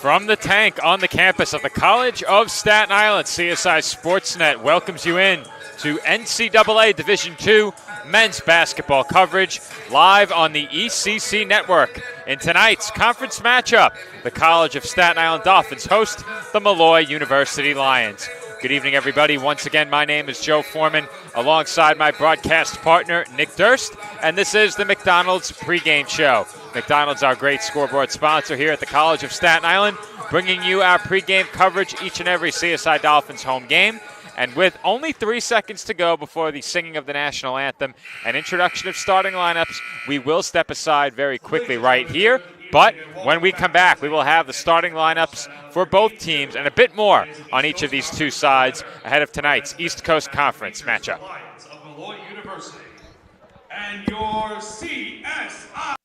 From the tank on the campus of the College of Staten Island, CSI Sportsnet welcomes you in to NCAA Division II men's basketball coverage live on the ECC network. In tonight's conference matchup, the College of Staten Island Dolphins host the Molloy University Lions. Good evening, everybody. Once again, my name is Joe Foreman, alongside my broadcast partner, Nick Durst, and this is the McDonald's pregame show. McDonald's, our great scoreboard sponsor here at the College of Staten Island, bringing you our pregame coverage each and every CSI Dolphins home game. And with only 3 seconds to go before the singing of the national anthem and introduction of starting lineups, we will step aside very quickly right here. But when we come back, we will have the starting lineups for both teams and a bit more on each of these two sides ahead of tonight's East Coast Conference matchup. Of Molloy University and your CSI.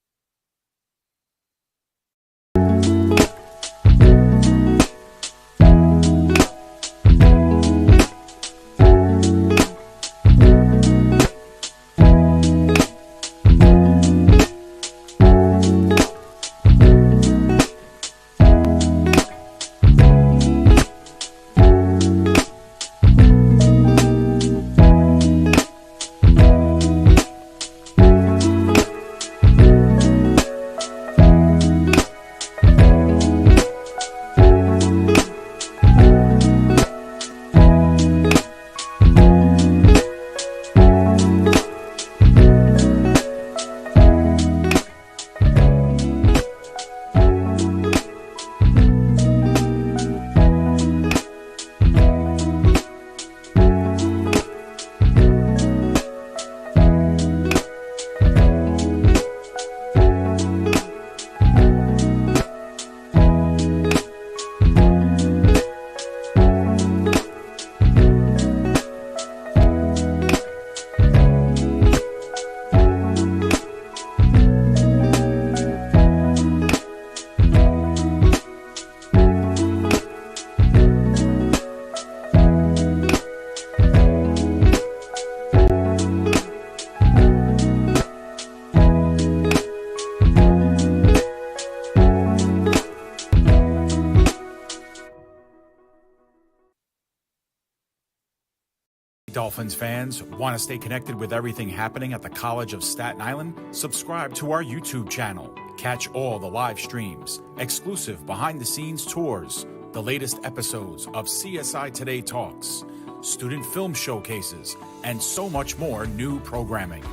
Dolphins fans, want to stay connected with everything happening at the College of Staten Island? Subscribe to our YouTube channel. Catch all the live streams, exclusive behind-the-scenes tours, the latest episodes of CSI Today Talks, student film showcases, and so much more new programming.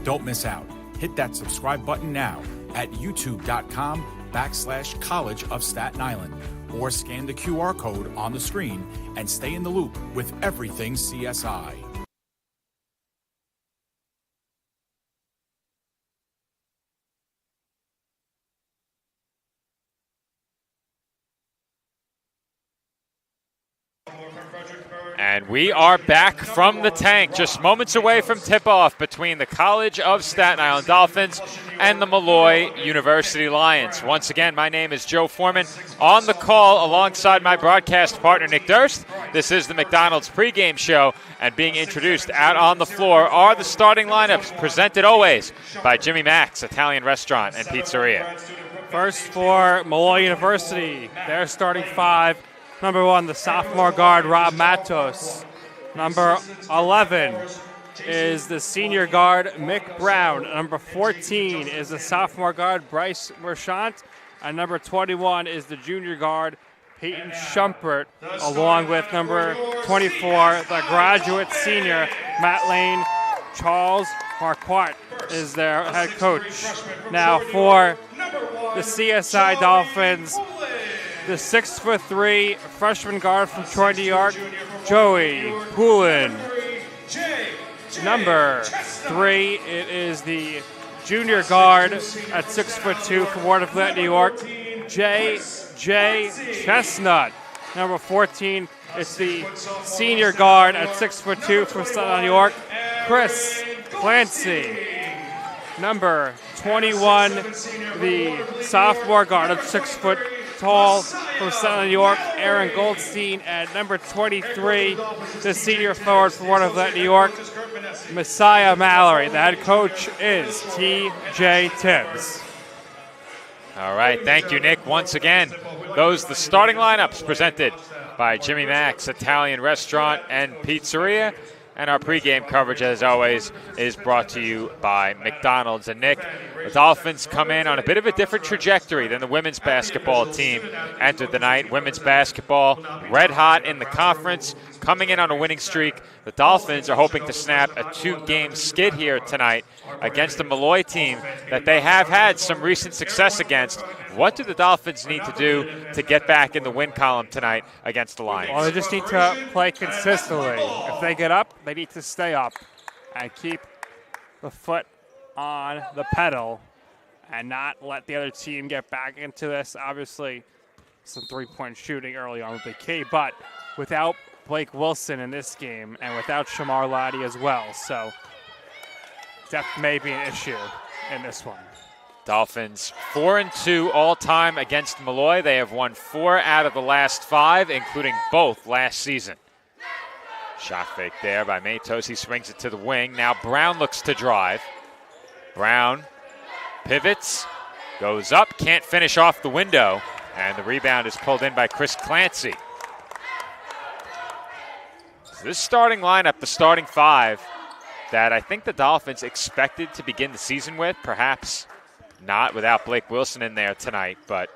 Don't miss out. Hit that subscribe button now at youtube.com/College of Staten Island, or scan the QR code on the screen and stay in the loop with everything CSI. And we are back from the tank, just moments away from tip-off between the College of Staten Island Dolphins and the Molloy University Lions. Once again, my name is Joe Foreman, on the call alongside my broadcast partner, Nick Durst. This is the McDonald's pregame show, and being introduced out on the floor are the starting lineups, presented always by Jimmy Mac's Italian Restaurant and Pizzeria. First for Molloy University, their starting five. Number 1, the sophomore guard, Rob Matos. Number 11 is the senior guard, Mick Brown. Number 14 is the sophomore guard, Bryce Merchant. And number 21 is the junior guard, Peyton Schumpert, along with number 24, the graduate senior, Matt Lane. Charles Marquardt is their head coach. Now for the CSI Dolphins, the 6'3" freshman guard from Troy, New York, Joey Poulin. Number 3, it is the junior guard at 6'2" from Waterford, New York, J.J. Chestnut. Number 14, it's the senior guard at 6'2" from Staten New York, Chris Clancy. Number 21, the sophomore guard at 6 foot tall from Staten New York, Aaron Goldstein. At number 23, the senior forward from Waterford, New York, Messiah Mallory. The head coach is T.J. Tibbs. All right, thank you, Nick. Once again, those the starting lineups presented by Jimmy Mac's Italian Restaurant and Pizzeria. And our pregame coverage, as always, is brought to you by McDonald's. And Nick, the Dolphins come in on a bit of a different trajectory than the women's basketball team entered the night. Women's basketball red hot in the conference, coming in on a winning streak. The Dolphins are hoping to snap a 2-game skid here tonight against the Molloy team that they have had some recent success against. What do the Dolphins need to do to get back in the win column tonight against the Lions? Well, they just need to play consistently. If they get up, they need to stay up and keep the foot on the pedal and not let the other team get back into this. Obviously, some three-point shooting early on with the key, but without Blake Wilson in this game and without Shamar Laddie as well. So that may be an issue in this one. Dolphins 4-2 all-time against Molloy. They have won 4 out of the last 5, including both last season. Shot fake there by Matos. He swings it to the wing. Now Brown looks to drive. Brown pivots, goes up, can't finish off the window, and the rebound is pulled in by Chris Clancy. So this starting lineup, the starting 5, that I think the Dolphins expected to begin the season with, perhaps not without Blake Wilson in there tonight, but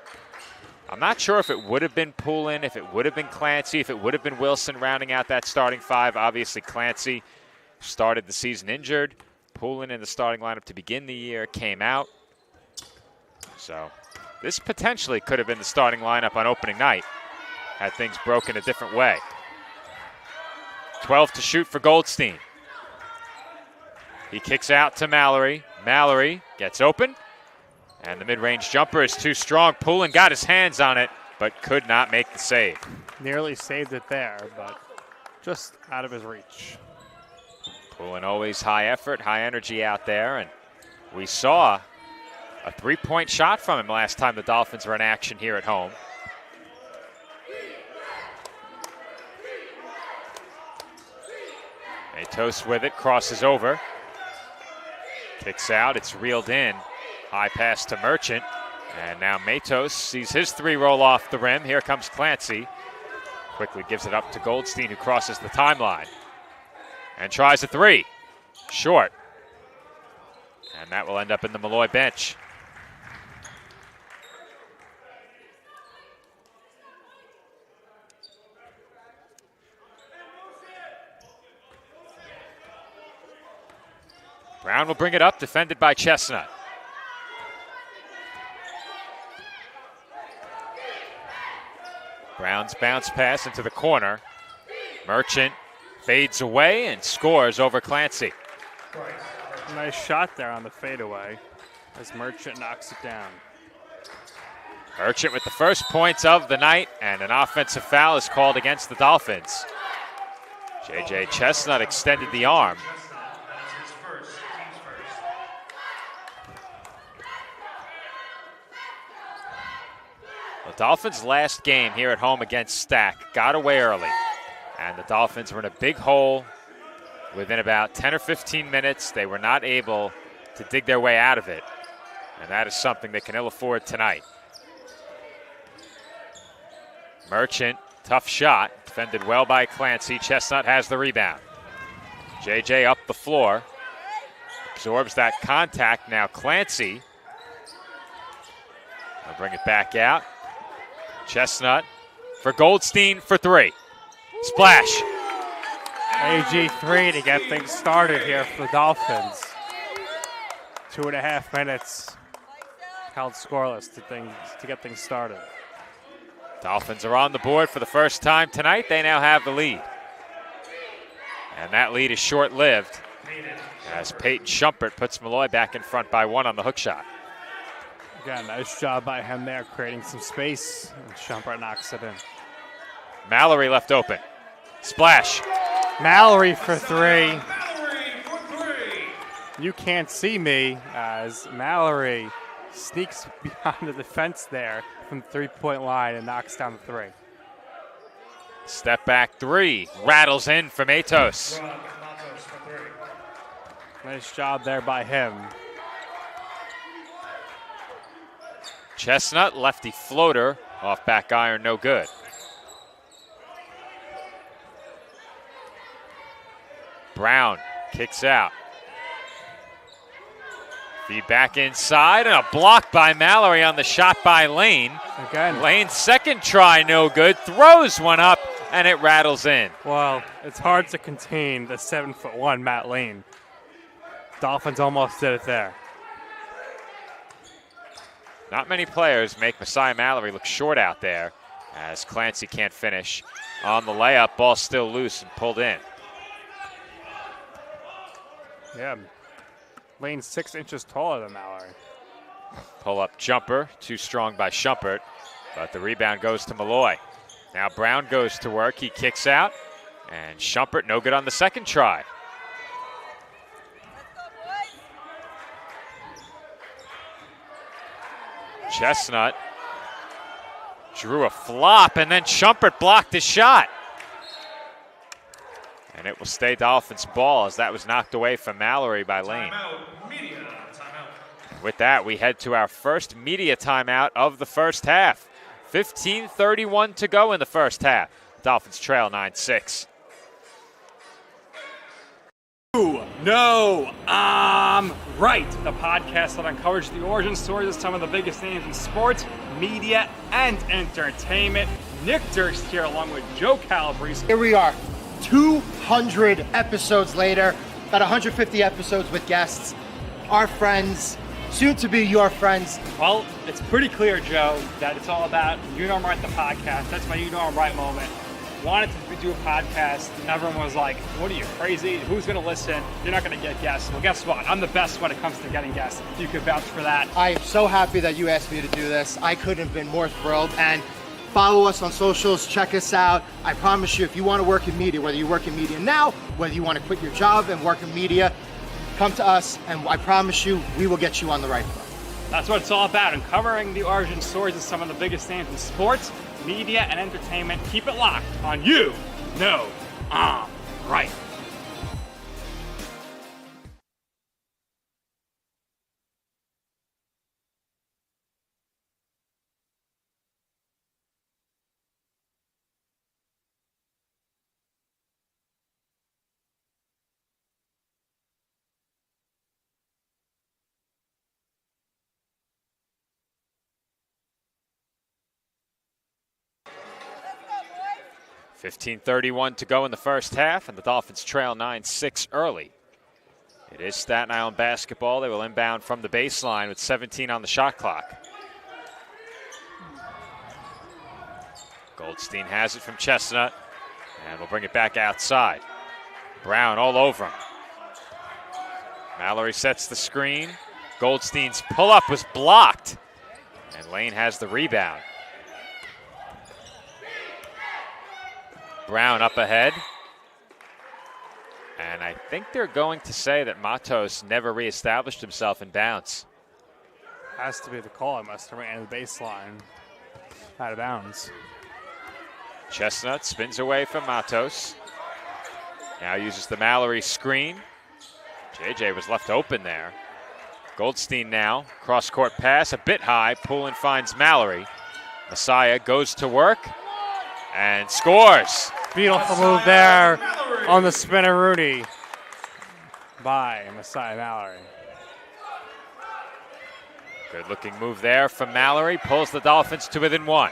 I'm not sure if it would have been Poulin, if it would have been Clancy, if it would have been Wilson rounding out that starting 5. Obviously, Clancy started the season injured. Poulin in the starting lineup to begin the year came out. So this potentially could have been the starting lineup on opening night had things broken a different way. 12 to shoot for Goldstein. He kicks out to Mallory. Mallory gets open. And the mid-range jumper is too strong. Poulin got his hands on it, but could not make the save. Nearly saved it there, but just out of his reach. Poulin always high effort, high energy out there. And we saw a 3-point shot from him last time the Dolphins were in action here at home. Matos with it, crosses over. Kicks out, it's reeled in. High pass to Merchant, and now Matos sees his 3 roll off the rim. Here comes Clancy. Quickly gives it up to Goldstein, who crosses the timeline and tries a 3. Short. And that will end up in the Molloy bench. Brown will bring it up, defended by Chestnut. Brown's bounce pass into the corner. Merchant fades away and scores over Clancy. Nice shot there on the fadeaway as Merchant knocks it down. Merchant with the first points of the night, and an offensive foul is called against the Dolphins. J.J. Chestnut extended the arm. The Dolphins' last game here at home against Stack got away early, and the Dolphins were in a big hole within about 10 or 15 minutes. They were not able to dig their way out of it, and that is something they can ill afford tonight. Merchant, tough shot, defended well by Clancy. Chestnut has the rebound. JJ up the floor, absorbs that contact. Now Clancy will bring it back out. Chestnut for Goldstein for 3. Splash. AG3 to get things started here for the Dolphins. 2.5 minutes held scoreless to get things started. Dolphins are on the board for the first time tonight. They now have the lead. And that lead is short-lived as Peyton Shumpert puts Molloy back in front by 1 on the hook shot. Again, nice job by him there, creating some space, and Shumpert knocks it in. Mallory left open. Splash. Mallory for 3. You can't see me as Mallory sneaks behind the defense there from the 3-point line and knocks down the 3. Step back 3. Rattles in for Matos. Nice job there by him. Chestnut, lefty floater, off back iron, no good. Brown kicks out. Feed back inside, and a block by Mallory on the shot by Lane. Again. Lane's second try, no good. Throws one up, and it rattles in. Well, it's hard to contain the 7'1" Matt Lane. Dolphins almost did it there. Not many players make Messiah Mallory look short out there, as Clancy can't finish. On the layup, ball still loose and pulled in. Yeah. Lane's 6 inches taller than Mallory. Pull-up jumper, too strong by Schumpert, but the rebound goes to Molloy. Now Brown goes to work, he kicks out, and Schumpert no good on the second try. Chestnut drew a flop, and then Schumpert blocked his shot. And it will stay Dolphins ball as that was knocked away from Mallory by Lane. Timeout, media timeout. With that, we head to our first media timeout of the first half. 15:31 to go in the first half. Dolphins trail 9-6. No, I'm right. The podcast that uncovers the origin stories of some of the biggest names in sports, media, and entertainment. Nick Durst here along with Joe Calabrese. Here we are, 200 episodes later, about 150 episodes with guests, our friends, soon to be your friends. Well, it's pretty clear, Joe, that it's all about You Know I'm Right, the podcast. That's my You Know I'm Right moment. Wanted to do a podcast, and everyone was like, what are you, crazy? Who's going to listen? You're not going to get guests. Well, guess what? I'm the best when it comes to getting guests. You can vouch for that. I am so happy that you asked me to do this. I couldn't have been more thrilled. And follow us on socials, check us out. I promise you, if you want to work in media, whether you work in media now, whether you want to quit your job and work in media, come to us, and I promise you, we will get you on the right foot. That's what it's all about, uncovering the origin stories of some of the biggest names in sports, media, and entertainment. Keep it locked on You Know I'm Right. .31 to go in the first half, and the Dolphins trail 9-6 early. It is Staten Island basketball. They will inbound from the baseline with 17 on the shot clock. Goldstein has it from Chestnut, and we'll bring it back outside. Brown all over him. Mallory sets the screen. Goldstein's pull-up was blocked, and Lane has the rebound. Brown up ahead. And I think they're going to say that Matos never reestablished himself in bounds. Has to be the call. I must have ran the baseline out of bounds. Chestnut spins away from Matos. Now uses the Mallory screen. JJ was left open there. Goldstein now, cross-court pass, a bit high. Poulin finds Mallory. Messiah goes to work and scores. Beautiful move there on the spinneroonie by Messiah Mallory. Good looking move there from Mallory. Pulls the Dolphins to within one.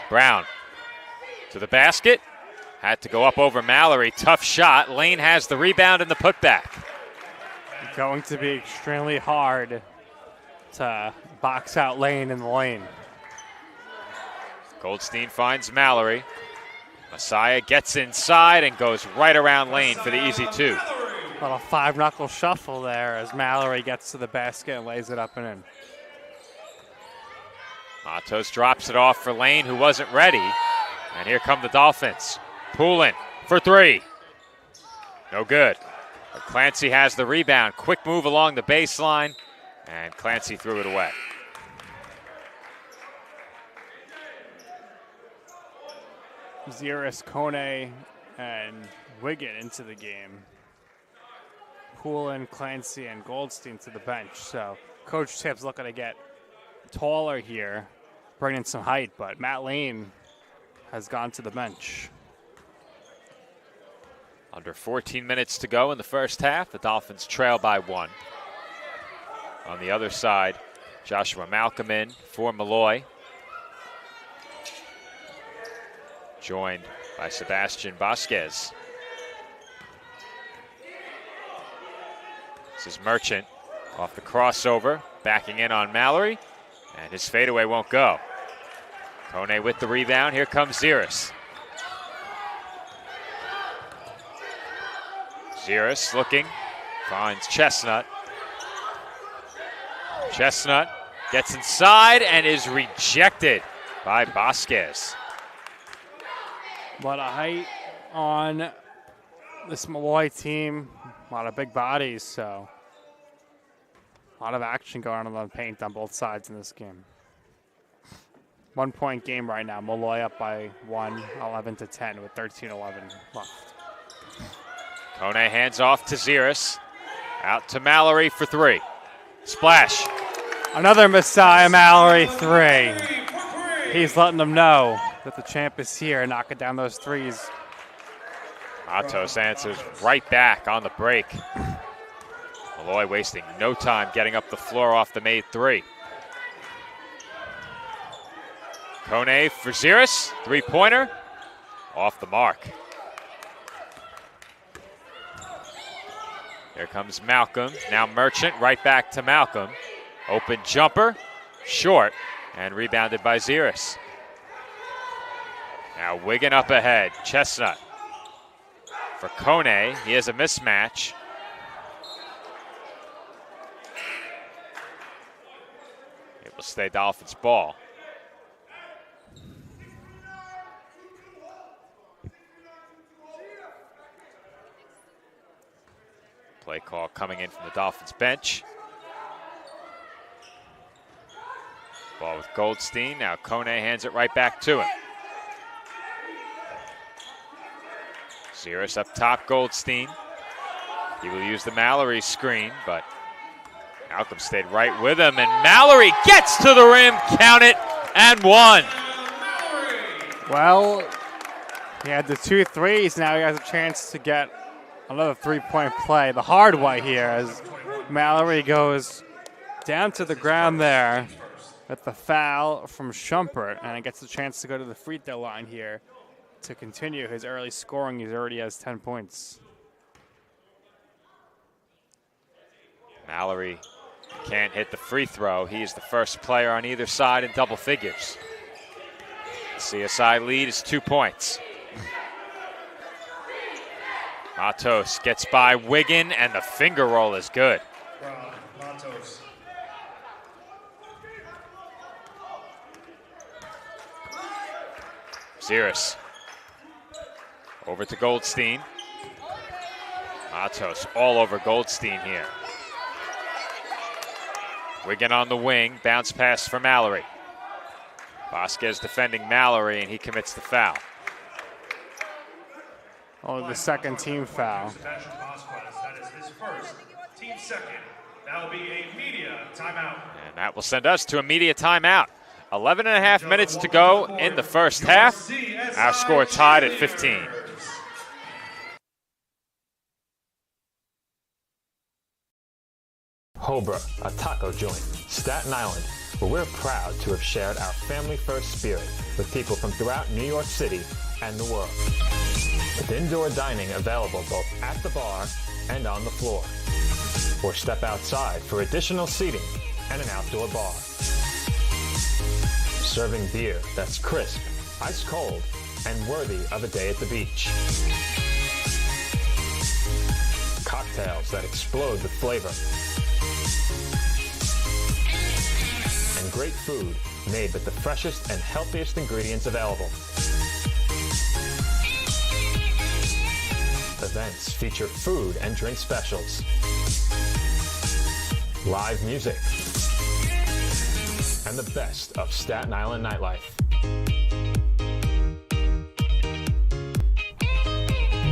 Brown to the basket. Had to go up over Mallory. Tough shot. Lane has the rebound and the putback. Going to be extremely hard to box out Lane in the lane. Goldstein finds Mallory. Messiah gets inside and goes right around Lane for the easy two. A little five-knuckle shuffle there as Mallory gets to the basket and lays it up and in. Matos drops it off for Lane, who wasn't ready. And here come the Dolphins. Poulin for three. No good. But Clancy has the rebound. Quick move along the baseline, and Clancy threw it away. Ziris, Kone, and Wigan into the game. Poulin, Clancy, and Goldstein to the bench. So Coach Tibbs looking to get taller here, bring in some height, but Matt Lane has gone to the bench. Under 14 minutes to go in the first half. The Dolphins trail by 1. On the other side, Joshua Malcolm in for Molloy. Joined by Sebastian Vasquez. This is Merchant off the crossover, backing in on Mallory, and his fadeaway won't go. Kone with the rebound. Here comes Ziris. Ziris looking, finds Chestnut. Chestnut gets inside and is rejected by Vasquez. A lot of height on this Molloy team, a lot of big bodies, so a lot of action going on the paint on both sides in this game. 1 point game right now. Molloy up by 1, 11-10 with 13:11 left. Kone hands off to Ziris. Out to Mallory for 3. Splash. Another Messiah Mallory 3. He's letting them know that the champ is here, knocking down those threes. Matos answers right back on the break. Molloy wasting no time getting up the floor off the made 3. Kone for Ziris, 3-pointer, off the mark. Here comes Malcolm, now Merchant, right back to Malcolm. Open jumper, short, and rebounded by Ziris. Now Wigan up ahead, Chestnut. For Kone, he has a mismatch. It will stay Dolphins ball. Play call coming in from the Dolphins bench. Ball with Goldstein. Now Kone hands it right back to him. Ziris up top, Goldstein. He will use the Mallory screen, but Malcolm stayed right with him, and Mallory gets to the rim, count it, and 1. Well, he had the 2 threes. Now he has a chance to get another 3-point play the hard way here as Mallory goes down to the ground there with the foul from Schumpert, and he gets a chance to go to the free throw line here to continue his early scoring. He already has 10 points. Mallory can't hit the free throw. He is the first player on either side in double figures. CSI lead is 2 points. Matos gets by Wigan, and the finger roll is good. Matos. Ziris. Over to Goldstein. Matos all over Goldstein here. Wigan on the wing, bounce pass for Mallory. Vasquez defending Mallory, and he commits the foul. Oh, the second team foul. Sebastian Vasquez, that is his first, team second. That will be a media timeout. And that will send us to a media timeout. 11 and a half minutes to go in the first half. Our score tied at 15. Hobra, a taco joint, Staten Island, where we're proud to have shared our family-first spirit with people from throughout New York City and the world. With indoor dining available both at the bar and on the floor. Or step outside for additional seating and an outdoor bar. Serving beer that's crisp, ice cold, and worthy of a day at the beach. Cocktails that explode with flavor. And great food made with the freshest and healthiest ingredients available. Events feature food and drink specials. Live music. And the best of Staten Island nightlife.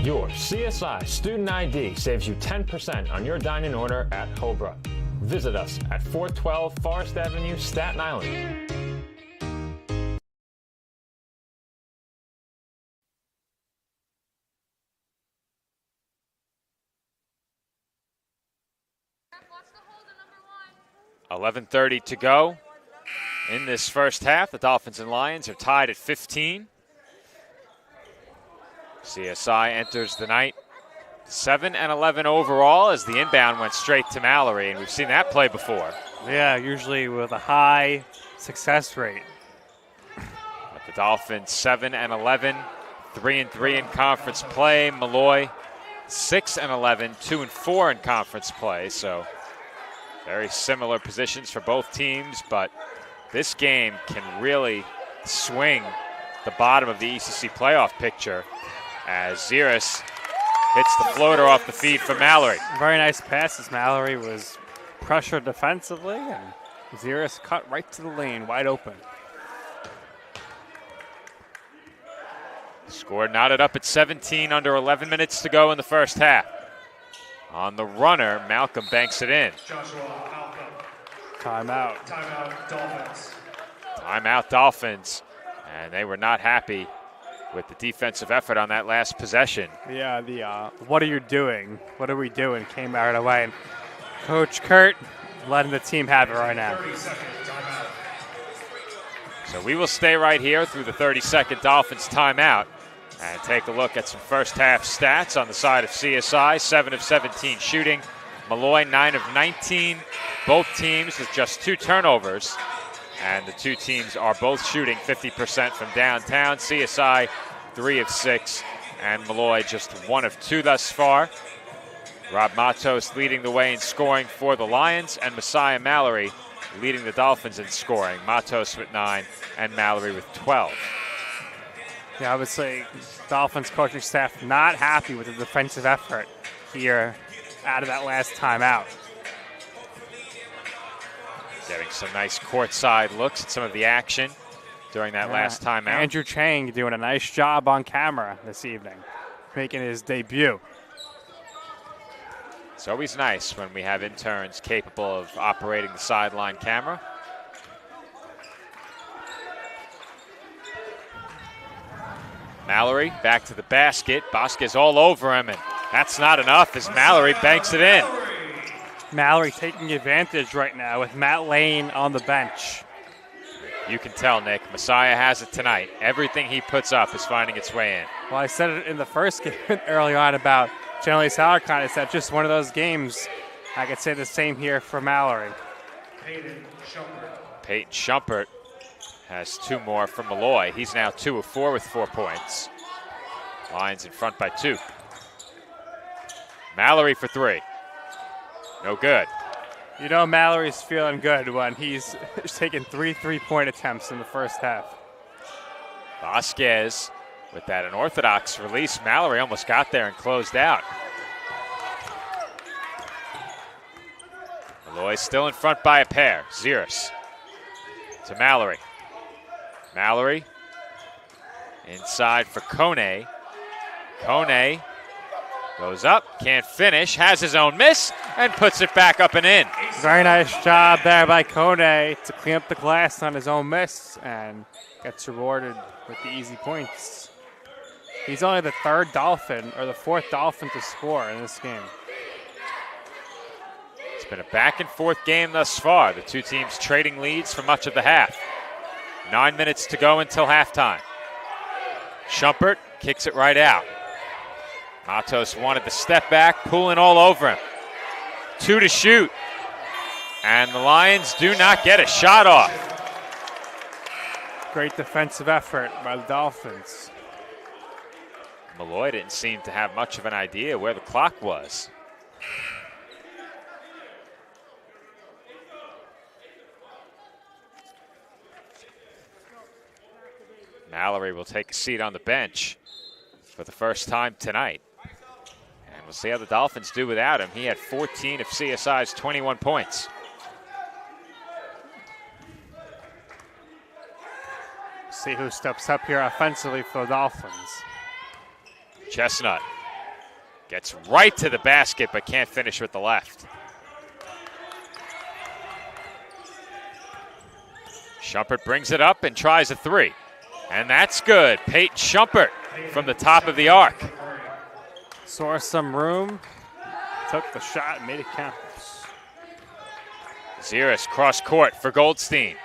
Your CSI Student ID saves you 10% on your dining order at Hobra. Visit us at 412 Forest Avenue, Staten Island. $11:30 to go in this first half. The Dolphins and Lions are tied at 15. CSI enters the night 7-11 overall as the inbound went straight to Mallory, and we've seen that play before. Yeah, usually with a high success rate. But the Dolphins 7-11, 3-3 in conference play. Molloy 6-11, 2-4 in conference play. So very similar positions for both teams, but this game can really swing the bottom of the ECC playoff picture as Ziris hits the floater off the feed for Mallory. Very nice passes. Mallory was pressured defensively, and Ziris cut right to the lane, wide open. Score knotted up at 17, under 11 minutes to go in the first half. On the runner, Malcolm banks it in. Joshua Malcolm. Timeout. Timeout Dolphins. Timeout Dolphins, and they were not happy with the defensive effort on that last possession. Yeah, the what are you doing? What are we doing? Came out away. And Coach Kurt letting the team have it right now. 30-second timeout. So we will stay right here through the 30-second Dolphins timeout and take a look at some first half stats on the side of CSI. 7 of 17 shooting. Molloy 9 of 19. Both teams with just 2 turnovers. And the two teams are both shooting 50% from downtown. CSI 3 of 6 and Molloy just 1 of 2 thus far. Rob Matos leading the way in scoring for the Lions, and Messiah Mallory leading the Dolphins in scoring. Matos with 9 and Mallory with 12. Yeah, obviously, Dolphins coaching staff not happy with the defensive effort here out of that last timeout. Getting some nice courtside looks at some of the action during that last timeout. Andrew Chang doing a nice job on camera this evening, making his debut. It's always nice when we have interns capable of operating the sideline camera. Mallory back to the basket. Vasquez all over him, and that's not enough as Mallory banks it in. Mallory taking advantage right now with Matt Lane on the bench. You can tell, Nick, Messiah has it tonight. Everything he puts up is finding its way in. Well, I said it in the first game early on about Generally Sauerkind. It's just one of those games. I could say the same here for Mallory. Peyton Schumpert has 2 more from Molloy. He's now 2 of 4 with 4 points. Lions in front by 2. Mallory for 3. No good. You know Mallory's feeling good when he's taken 3 3-point attempts in the first half. Vasquez with that unorthodox release. Mallory almost got there and closed out. Molloy still in front by a pair. Ziris to Mallory. Mallory inside for Kone. Kone goes up, can't finish, has his own miss, and puts it back up and in. Very nice job there by Kone to clean up the glass on his own miss and gets rewarded with the easy points. He's only the 3rd Dolphin, or the 4th Dolphin to score in this game. It's been a back and forth game thus far. The two teams trading leads for much of the half. 9 minutes to go until halftime. Schumpert kicks it right out. Matos wanted the step back, pulling all over him. 2 to shoot. And the Lions do not get a shot off. Great defensive effort by the Dolphins. Molloy didn't seem to have much of an idea where the clock was. Mallory will take a seat on the bench for the first time tonight. And we'll see how the Dolphins do without him. He had 14 of CSI's 21 points. See who steps up here offensively for the Dolphins. Chestnut Gets right to the basket, but can't finish with the left. Shumpert brings it up and tries a three. And that's good. Peyton Shumpert from the top of the arc. Saw some room, took the shot, and made it count. Ziris cross court for Goldstein.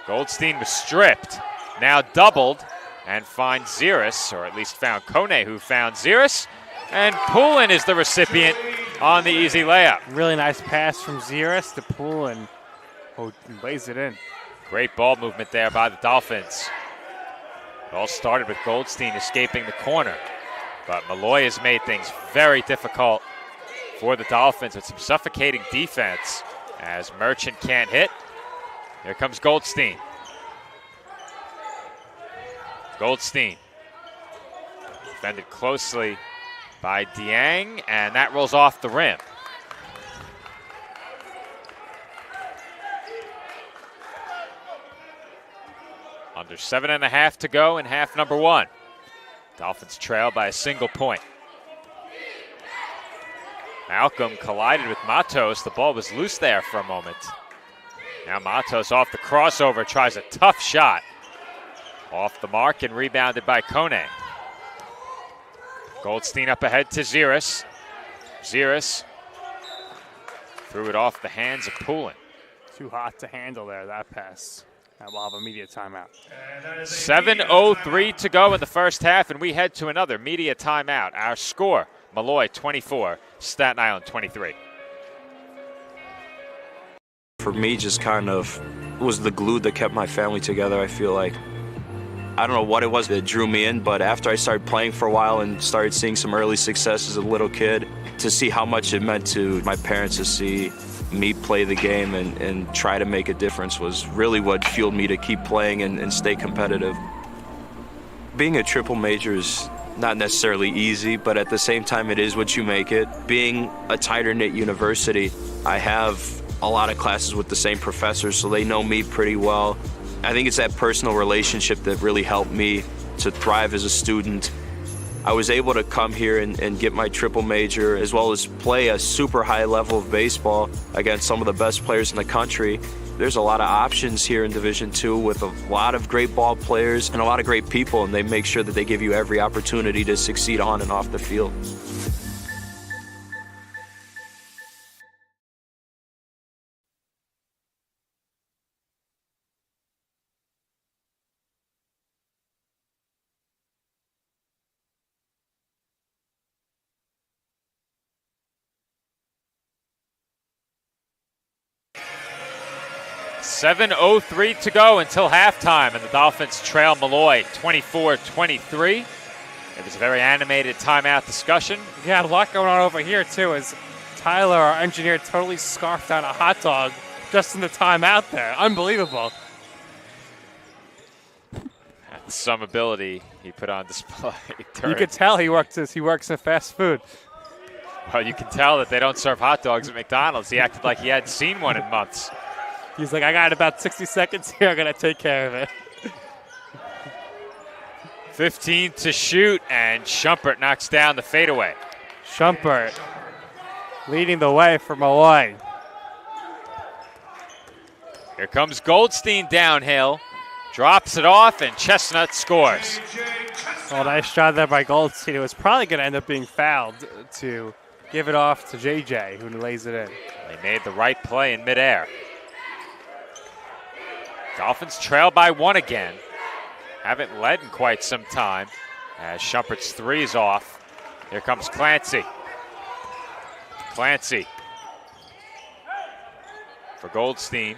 Goldstein was stripped, now doubled, and finds Ziris, or at least found Kone, who found Ziris. And Poulin is the recipient on the easy layup. Really nice pass from Ziris to Poulin, who lays it in. Great ball movement there by the Dolphins. It all started with Goldstein escaping the corner, but Molloy has made things very difficult for the Dolphins with some suffocating defense as Merchant can't hit. Here comes Goldstein. Goldstein defended closely by Dieng, and that rolls off the rim. Under 7.5 to go in half number one. Dolphins trail by a single point. Malcolm collided with Matos. The ball was loose there for a moment. Now Matos off the crossover, tries a tough shot. Off the mark and rebounded by Kone. Goldstein up ahead to Ziris. Ziris threw it off the hands of Poulin. Too hot to handle there, that pass. And we'll have a media timeout. 7:03 to go in the first half, and we head to another media timeout. Our score, Molloy 24, Staten Island 23. For me, just kind of was the glue that kept my family together, I feel like. I don't know what it was that drew me in, but after I started playing for a while and started seeing some early success as a little kid, to see how much it meant to my parents to see me play the game and try to make a difference was really what fueled me to keep playing and stay competitive. Being a triple major is not necessarily easy, but at the same time it is what you make it. Being a tighter-knit university, I have a lot of classes with the same professors, so they know me pretty well. I think it's that personal relationship that really helped me to thrive as a student. I was able to come here and get my triple major, as well as play a super high level of baseball against some of the best players in the country. There's a lot of options here in Division II with a lot of great ball players and a lot of great people, and they make sure that they give you every opportunity to succeed on and off the field. .03 to go until halftime, and the Dolphins trail Molloy 24-23. It was a very animated timeout discussion. Yeah, a lot going on over here, too, as Tyler, our engineer, totally scarfed down a hot dog just in the timeout there. Unbelievable. That's some ability he put on display. You could tell he works in fast food. Well, you can tell that they don't serve hot dogs at McDonald's. He acted like he hadn't seen one in months. He's like, I got about 60 seconds here. I'm going to take care of it. 15 to shoot, and Shumpert knocks down the fadeaway. Shumpert leading the way for Molloy. Here comes Goldstein downhill. Drops it off, and Chestnut scores. Well, nice shot there by Goldstein. It was probably going to end up being fouled to give it off to JJ, who lays it in. They made the right play in midair. Dolphins trail by one again. Haven't led in quite some time as Shumpert's three is off. Here comes Clancy. Clancy for Goldstein.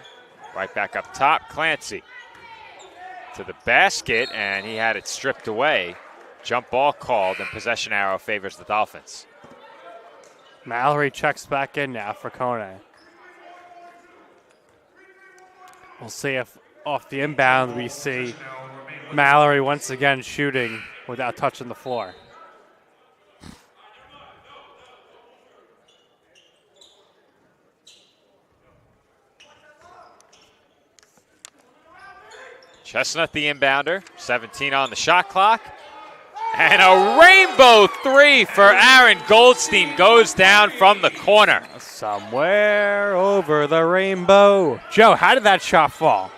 Right back up top. Clancy to the basket, and he had it stripped away. Jump ball called, and possession arrow favors the Dolphins. Mallory checks back in now for Kone. We'll see if off the inbound we see Mallory once again shooting without touching the floor. Chestnut the inbounder, 17 on the shot clock. And a rainbow three for Aaron Goldstein goes down from the corner. Somewhere over the rainbow. Joe, how did that shot fall?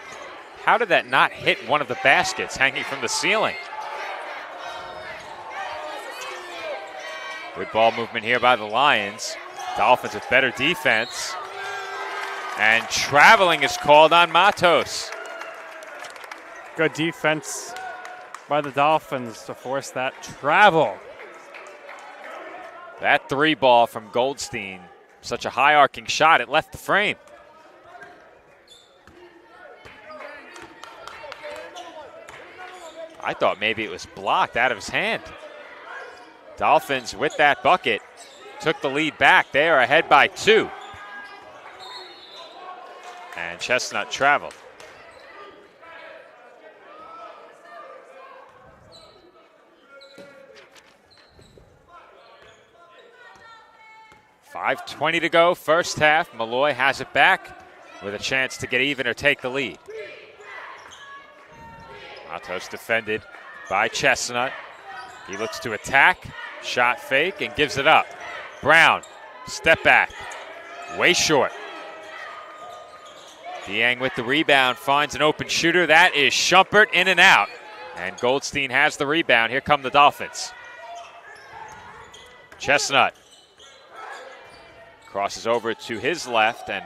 How did that not hit one of the baskets hanging from the ceiling? Good ball movement here by the Lions. Dolphins with better defense. And traveling is called on Matos. Good defense by the Dolphins to force that travel. That three ball from Goldstein, such a high arcing shot, it left the frame. I thought maybe it was blocked out of his hand. Dolphins with that bucket took the lead back. They are ahead by 2. And Chestnut traveled. .5:20 to go, first half. Molloy has it back with a chance to get even or take the lead. Matos defended by Chestnut. He looks to attack, shot fake, and gives it up. Brown, step back, way short. Dieng with the rebound, finds an open shooter. That is Schumpert, in and out. And Goldstein has the rebound. Here come the Dolphins. Chestnut crosses over to his left and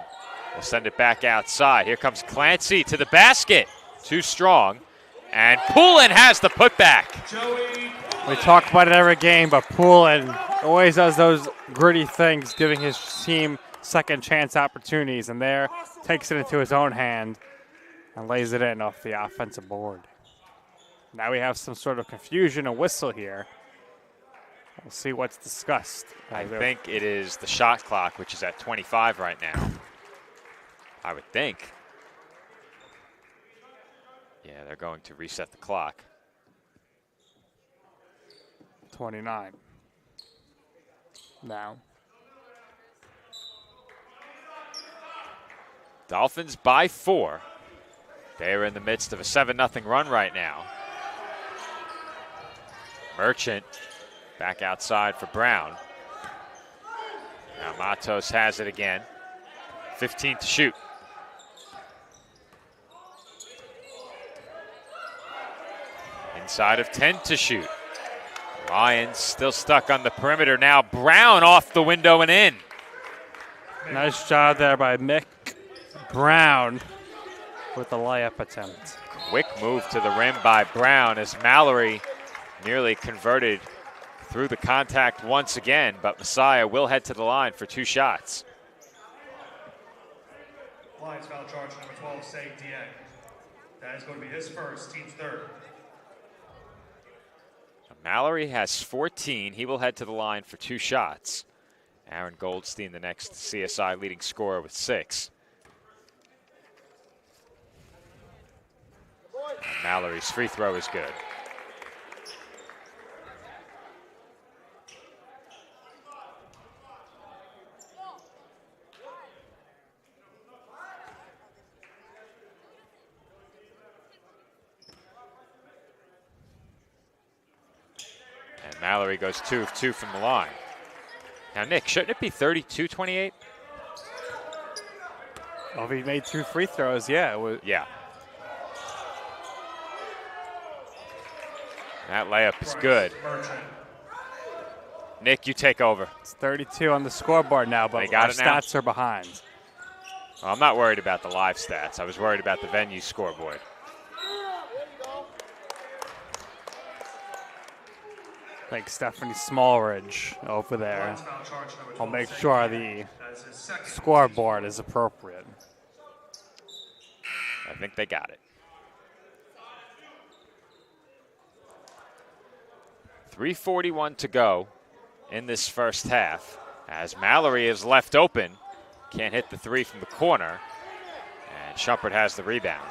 will send it back outside. Here comes Clancy to the basket. Too strong. And Poulin has the putback. We talk about it every game, but Poulin always does those gritty things, giving his team second chance opportunities, and there takes it into his own hand and lays it in off the offensive board. Now we have some sort of confusion, a whistle here. We'll see what's discussed. I think it is the shot clock, which is at 25 right now. I would think. Yeah, they're going to reset the clock. 29. Now. Dolphins by 4. They are in the midst of a 7-0 run right now. Merchant back outside for Brown. Now Matos has it again. 15 to shoot. Inside of 10 to shoot. Lions still stuck on the perimeter now. Brown off the window and in. Nice job there by Mick Brown with the layup attempt. Quick move to the rim by Brown as Mallory nearly converted through the contact once again, but Messiah will head to the line for 2 shots. Lions foul charge number 12, Say Dieng. That is going to be his first, team's third. Mallory has 14. He will head to the line for 2 shots. Aaron Goldstein, the next CSI leading scorer with 6. And Mallory's free throw is good. And Mallory goes 2 of 2 from the line. Now, Nick, shouldn't it be 32-28? Well, if he made 2 free throws, yeah. It was. Yeah. That layup is good. Nick, you take over. It's 32 on the scoreboard now, but They got our it now? stats are behind. Well, I'm not worried about the live stats. I was worried about the venue scoreboard. I think Stephanie Smallridge over there. I'll make sure the scoreboard is appropriate. I think they got it. 3:41 to go in this first half as Mallory is left open. Can't hit the 3 from the corner. And Schumpert has the rebound.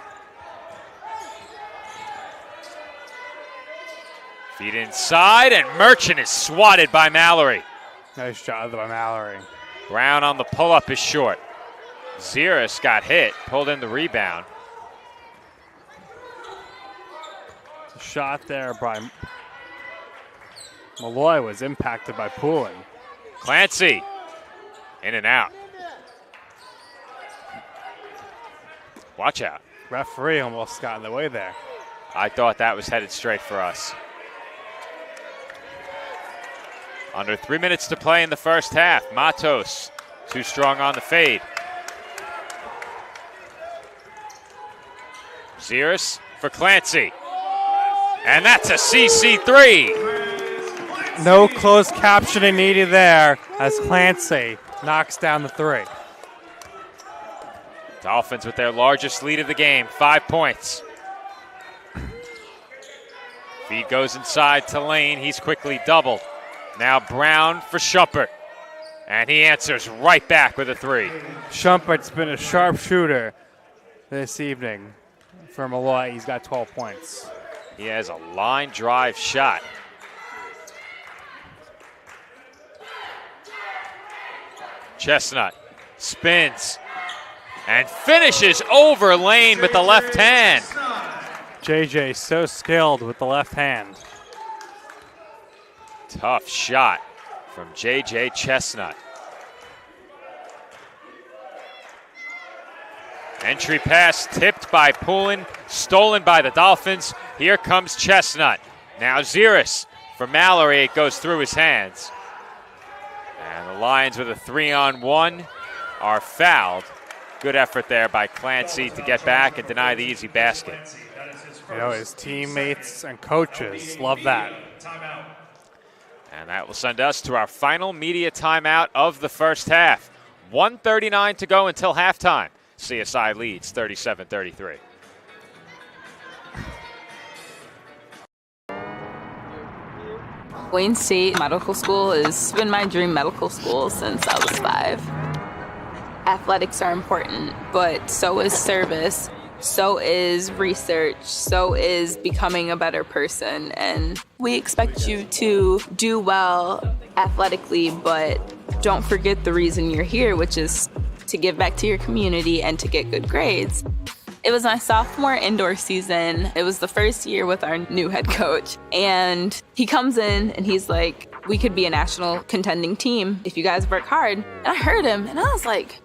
Feed inside, and Merchant is swatted by Mallory. Nice job by Mallory. Brown on the pull-up is short. Ziris got hit, pulled in the rebound. Shot there by Molloy was impacted by pooling. Clancy, in and out. Watch out. Referee almost got in the way there. I thought that was headed straight for us. Under 3 minutes to play in the first half. Matos, too strong on the fade. Zierus for Clancy. And that's a CC3. No closed captioning needed there as Clancy knocks down the 3. Dolphins with their largest lead of the game, 5 points. Feed goes inside to Lane. He's quickly doubled. Now Brown for Schumpert. And he answers right back with a 3. Schumpert's been a sharpshooter this evening for Molloy. He's got 12 points. He has a line drive shot. Chestnut spins and finishes over Lane with the left hand. JJ so skilled with the left hand. Tough shot from JJ Chestnut. Entry pass tipped by Poulin, stolen by the Dolphins. Here comes Chestnut. Now Zierus for Mallory. It goes through his hands. And the Lions with a 3-on-1 are fouled. Good effort there by Clancy to get back and deny the easy basket. You know, his teammates and coaches love that. And that will send us to our final media timeout of the first half. 1:39 to go until halftime. CSI leads 37-33. Wayne State Medical School has been my dream medical school since I was 5. Athletics are important, but so is service, so is research, so is becoming a better person. And we expect you to do well athletically, but don't forget the reason you're here, which is to give back to your community and to get good grades. It was my sophomore indoor season. It was the first year with our new head coach. And he comes in and he's like, we could be a national contending team if you guys work hard. And I heard him and I was like,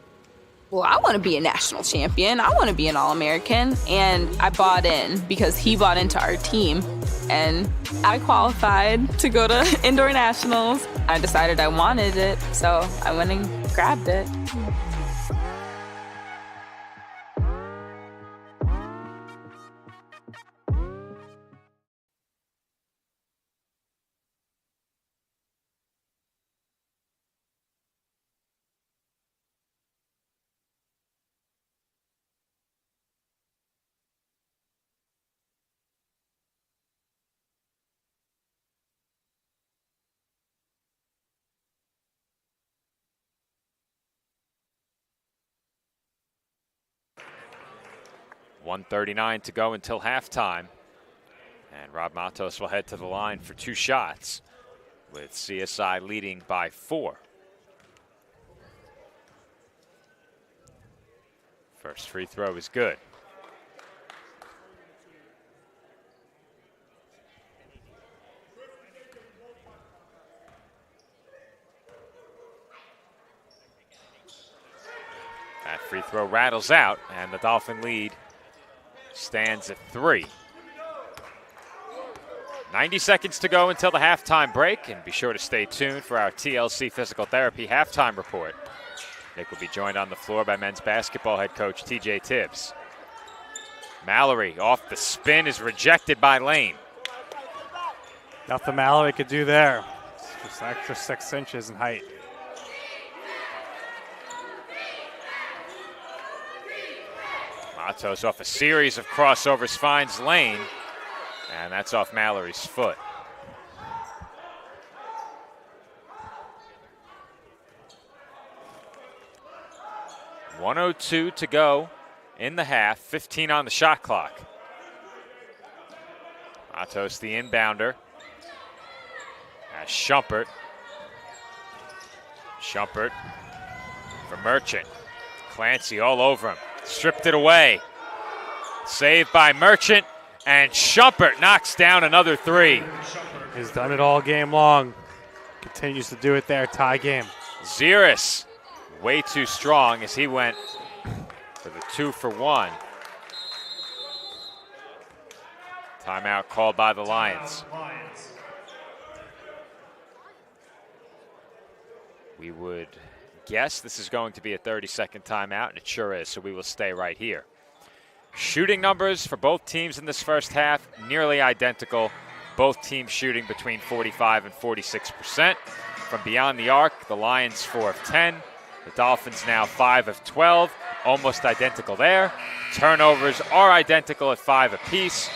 well, I want to be a national champion. I want to be an All-American. And I bought in because he bought into our team. And I qualified to go to indoor nationals. I decided I wanted it, so I went and grabbed it. .139 to go until halftime. And Rob Matos will head to the line for 2 shots, with CSI leading by 4. First free throw is good. That free throw rattles out, and the Dolphin lead stands at 3. 90 seconds to go until the halftime break, and be sure to stay tuned for our TLC Physical Therapy halftime report. Nick will be joined on the floor by men's basketball head coach TJ Tibbs. Mallory off the spin is rejected by Lane. Nothing Mallory could do there. Just an extra 6 inches in height. Matos off a series of crossovers finds Lane, and that's off Mallory's foot. .102 to go in the half, 15 on the shot clock. Matos the inbounder. As Schumpert. Schumpert for Merchant. Clancy all over him. Stripped it away. Saved by Merchant, and Schumpert knocks down another 3. He's done it all game long. Continues to do it there, tie game. Ziris, way too strong as he went for the 2-for-1. Timeout called by the Lions. We would guess this is going to be a 30-second timeout, and it sure is, so we will stay right here. Shooting numbers for both teams in this first half, nearly identical. Both teams shooting between 45 and 46%. From beyond the arc, the Lions 4 of 10. The Dolphins now 5 of 12, almost identical there. Turnovers are identical at 5 apiece.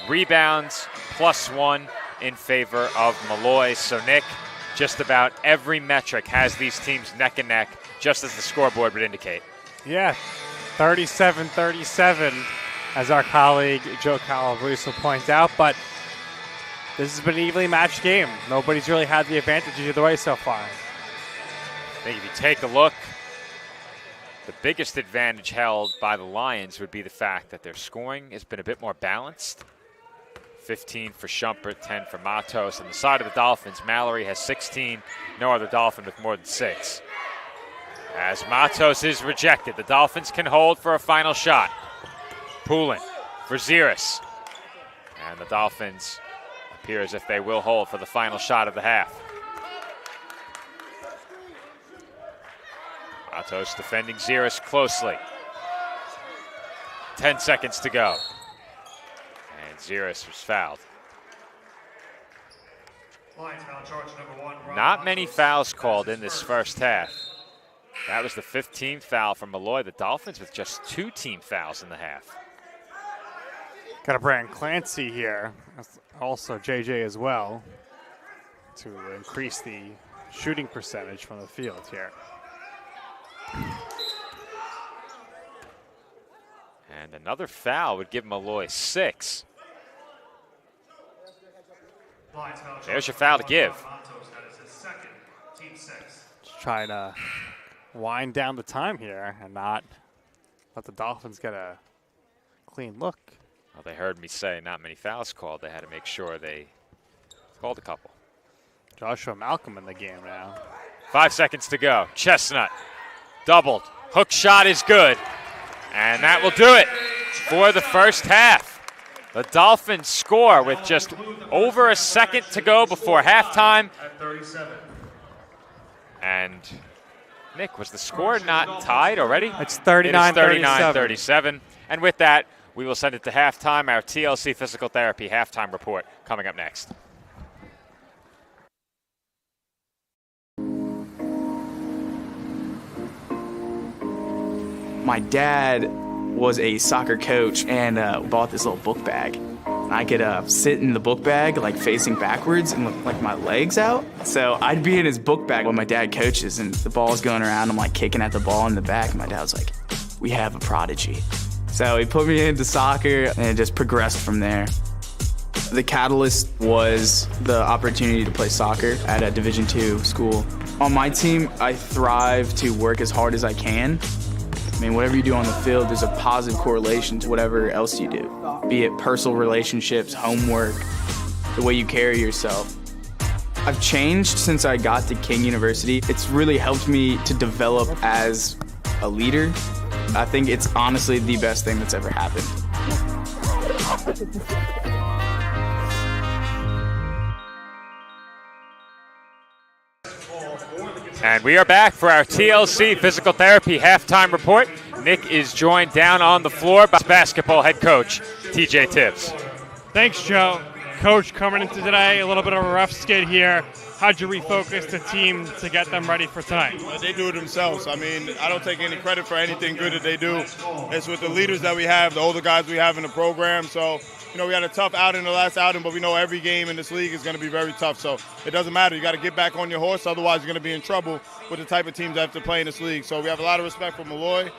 Rebounds +1 in favor of Molloy. So Nick, just about every metric has these teams neck and neck, just as the scoreboard would indicate. Yeah, 37-37, as our colleague Joe Calabrese points out, but this has been an evenly matched game. Nobody's really had the advantage either way so far. I think if you take a look, the biggest advantage held by the Lions would be the fact that their scoring has been a bit more balanced. 15 for Shumpert, 10 for Matos. On the side of the Dolphins, Mallory has 16, no other Dolphin with more than 6. As Matos is rejected, the Dolphins can hold for a final shot. Poulin for Ziris. And the Dolphins appear as if they will hold for the final shot of the half. Matos defending Ziris closely. 10 seconds to go. And Ziris was fouled. Not many fouls called in this first half. That was the 15th foul from Molloy. The Dolphins with just 2 team fouls in the half. Got a Brandon Clancy here, also JJ as well, to increase the shooting percentage from the field here. And another foul would give Molloy 6. There's your foul to give. Just trying to wind down the time here and not let the Dolphins get a clean look. Well, they heard me say not many fouls called. They had to make sure they called a couple. Joshua Malcolm in the game now. 5 seconds to go. Chestnut doubled. Hook shot is good. And that will do it for the first half. The Dolphins score with just over a second to go before halftime. And Nick, was the score not tied already? It's 39-37. 39-37. And with that, we will send it to halftime. Our TLC Physical Therapy halftime report coming up next. My dad was a soccer coach and bought this little book bag. I could sit in the book bag like facing backwards and with like my legs out. So I'd be in his book bag when my dad coaches and the ball's going around. I'm like kicking at the ball in the back. And my dad was like, "We have a prodigy." So he put me into soccer and it just progressed from there. The catalyst was the opportunity to play soccer at a Division II school. On my team, I thrive to work as hard as I can. I mean, whatever you do on the field, there's a positive correlation to whatever else you do, be it personal relationships, homework, the way you carry yourself. I've changed since I got to King University. It's really helped me to develop as a leader. I think it's honestly the best thing that's ever happened. And we are back for our TLC Physical Therapy halftime report. Nick is joined down on the floor by basketball head coach, TJ Tibbs. Thanks, Joe. Coach, coming into today, a little bit of a rough skid here. How'd you refocus the team to get them ready for tonight? They do it themselves. I mean, I don't take any credit for anything good that they do. It's with the leaders that we have, the older guys we have in the program. So, you know, we had a tough outing the last outing, but we know every game in this league is going to be very tough. So it doesn't matter. You got to get back on your horse. Otherwise, you're going to be in trouble with the type of teams that have to play in this league. So we have a lot of respect for Molloy.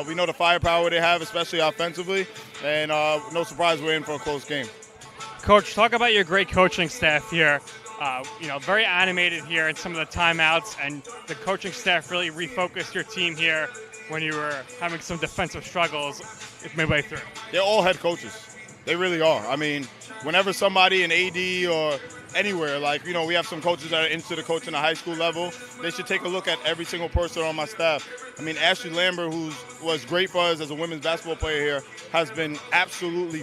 We know the firepower they have, especially offensively. And no surprise, we're in for a close game. Coach, talk about your great coaching staff here. Very animated here in some of the timeouts, and the coaching staff really refocused your team here when you were having some defensive struggles midway through. They're all head coaches. They really are. I mean, whenever somebody, an AD or anywhere. Like, you know, we have some coaches that are into the coaching at high school level. They should take a look at every single person on my staff. I mean, Ashley Lambert, who was great for us as a women's basketball player here, has been absolutely,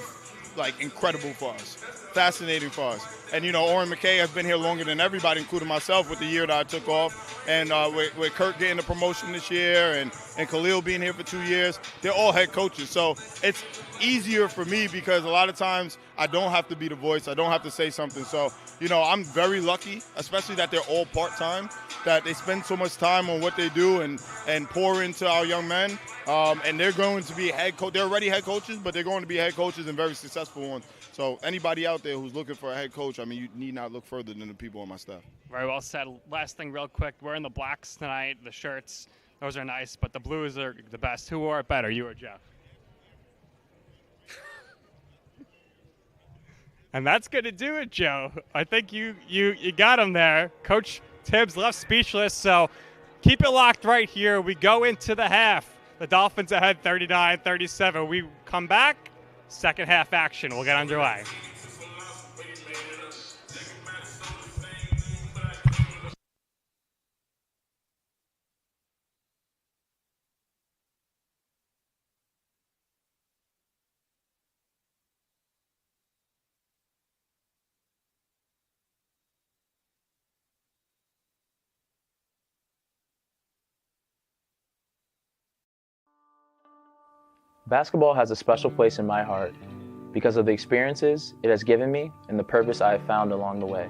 like, incredible for us, fascinating for us. And, you know, Oren McKay has been here longer than everybody, including myself, with the year that I took off. And with Kurt getting the promotion this year and Khalil being here for 2 years, they're all head coaches. So it's easier for me because a lot of times I don't have to be the voice. I don't have to say something. So, you know, I'm very lucky, especially that they're all part-time, that they spend so much time on what they do and pour into our young men. And they're going to be head coach. They're already head coaches, but they're going to be head coaches and very successful ones. So anybody out there who's looking for a head coach, I mean, you need not look further than the people on my staff. Very well said. Last thing real quick, we're in the blacks tonight, the shirts. Those are nice, but the blues are the best. Who wore it better, you or Jeff? And that's going to do it, Joe. I think you got him there. Coach Tibbs left speechless, so keep it locked right here. We go into the half. The Dolphins ahead 39-37. We come back, second half action. We'll get underway. Basketball has a special place in my heart because of the experiences it has given me and the purpose I have found along the way.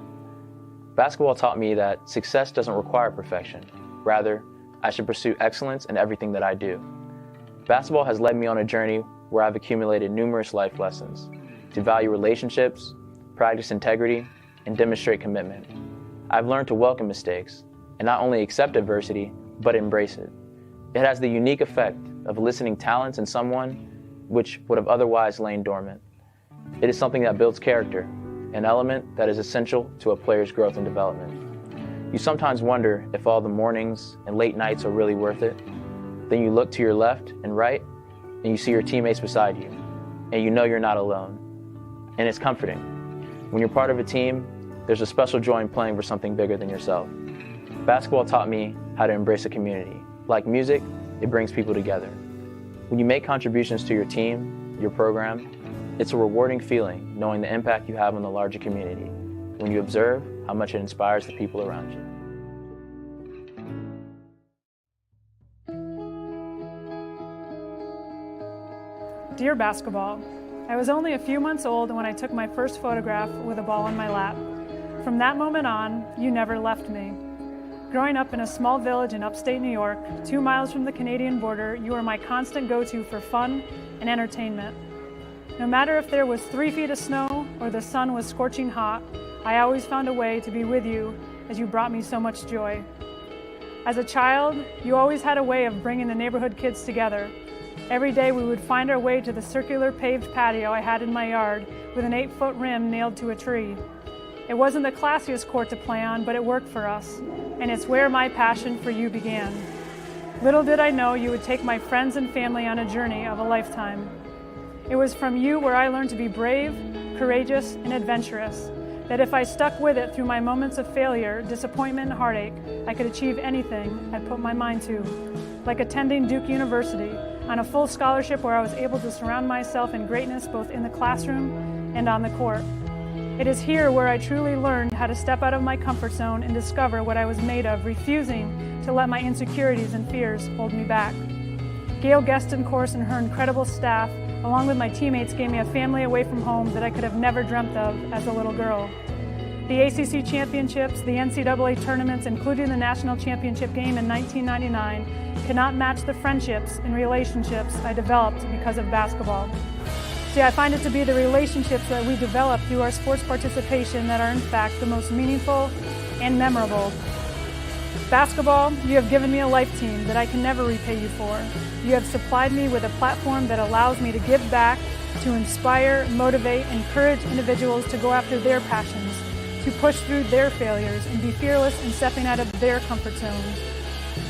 Basketball taught me that success doesn't require perfection. Rather, I should pursue excellence in everything that I do. Basketball has led me on a journey where I've accumulated numerous life lessons to value relationships, practice integrity, and demonstrate commitment. I've learned to welcome mistakes and not only accept adversity, but embrace it. It has the unique effect of eliciting talents in someone which would have otherwise lain dormant. It is something that builds character, an element that is essential to a player's growth and development. You sometimes wonder if all the mornings and late nights are really worth it. Then you look to your left and right, and you see your teammates beside you, and you know you're not alone. And it's comforting. When you're part of a team, there's a special joy in playing for something bigger than yourself. Basketball taught me how to embrace a community. Like music, it brings people together. When you make contributions to your team, your program, it's a rewarding feeling knowing the impact you have on the larger community when you observe how much it inspires the people around you. Dear basketball, I was only a few months old when I took my first photograph with a ball in my lap. From that moment on, you never left me. Growing up in a small village in upstate New York, 2 miles from the Canadian border, you were my constant go-to for fun and entertainment. No matter if there was 3 feet of snow or the sun was scorching hot, I always found a way to be with you as you brought me so much joy. As a child, you always had a way of bringing the neighborhood kids together. Every day we would find our way to the circular paved patio I had in my yard with an 8-foot rim nailed to a tree. It wasn't the classiest court to play on, but it worked for us, and it's where my passion for you began. Little did I know you would take my friends and family on a journey of a lifetime. It was from you where I learned to be brave, courageous, and adventurous, that if I stuck with it through my moments of failure, disappointment, and heartache, I could achieve anything I put my mind to. Like attending Duke University on a full scholarship where I was able to surround myself in greatness both in the classroom and on the court. It is here where I truly learned how to step out of my comfort zone and discover what I was made of, refusing to let my insecurities and fears hold me back. Gail Gueston-Course and her incredible staff, along with my teammates, gave me a family away from home that I could have never dreamt of as a little girl. The ACC championships, the NCAA tournaments, including the national championship game in 1999, cannot match the friendships and relationships I developed because of basketball. See, I find it to be the relationships that we develop through our sports participation that are in fact the most meaningful and memorable. Basketball, you have given me a life team that I can never repay you for. You have supplied me with a platform that allows me to give back, to inspire, motivate, encourage individuals to go after their passions, to push through their failures and be fearless in stepping out of their comfort zones.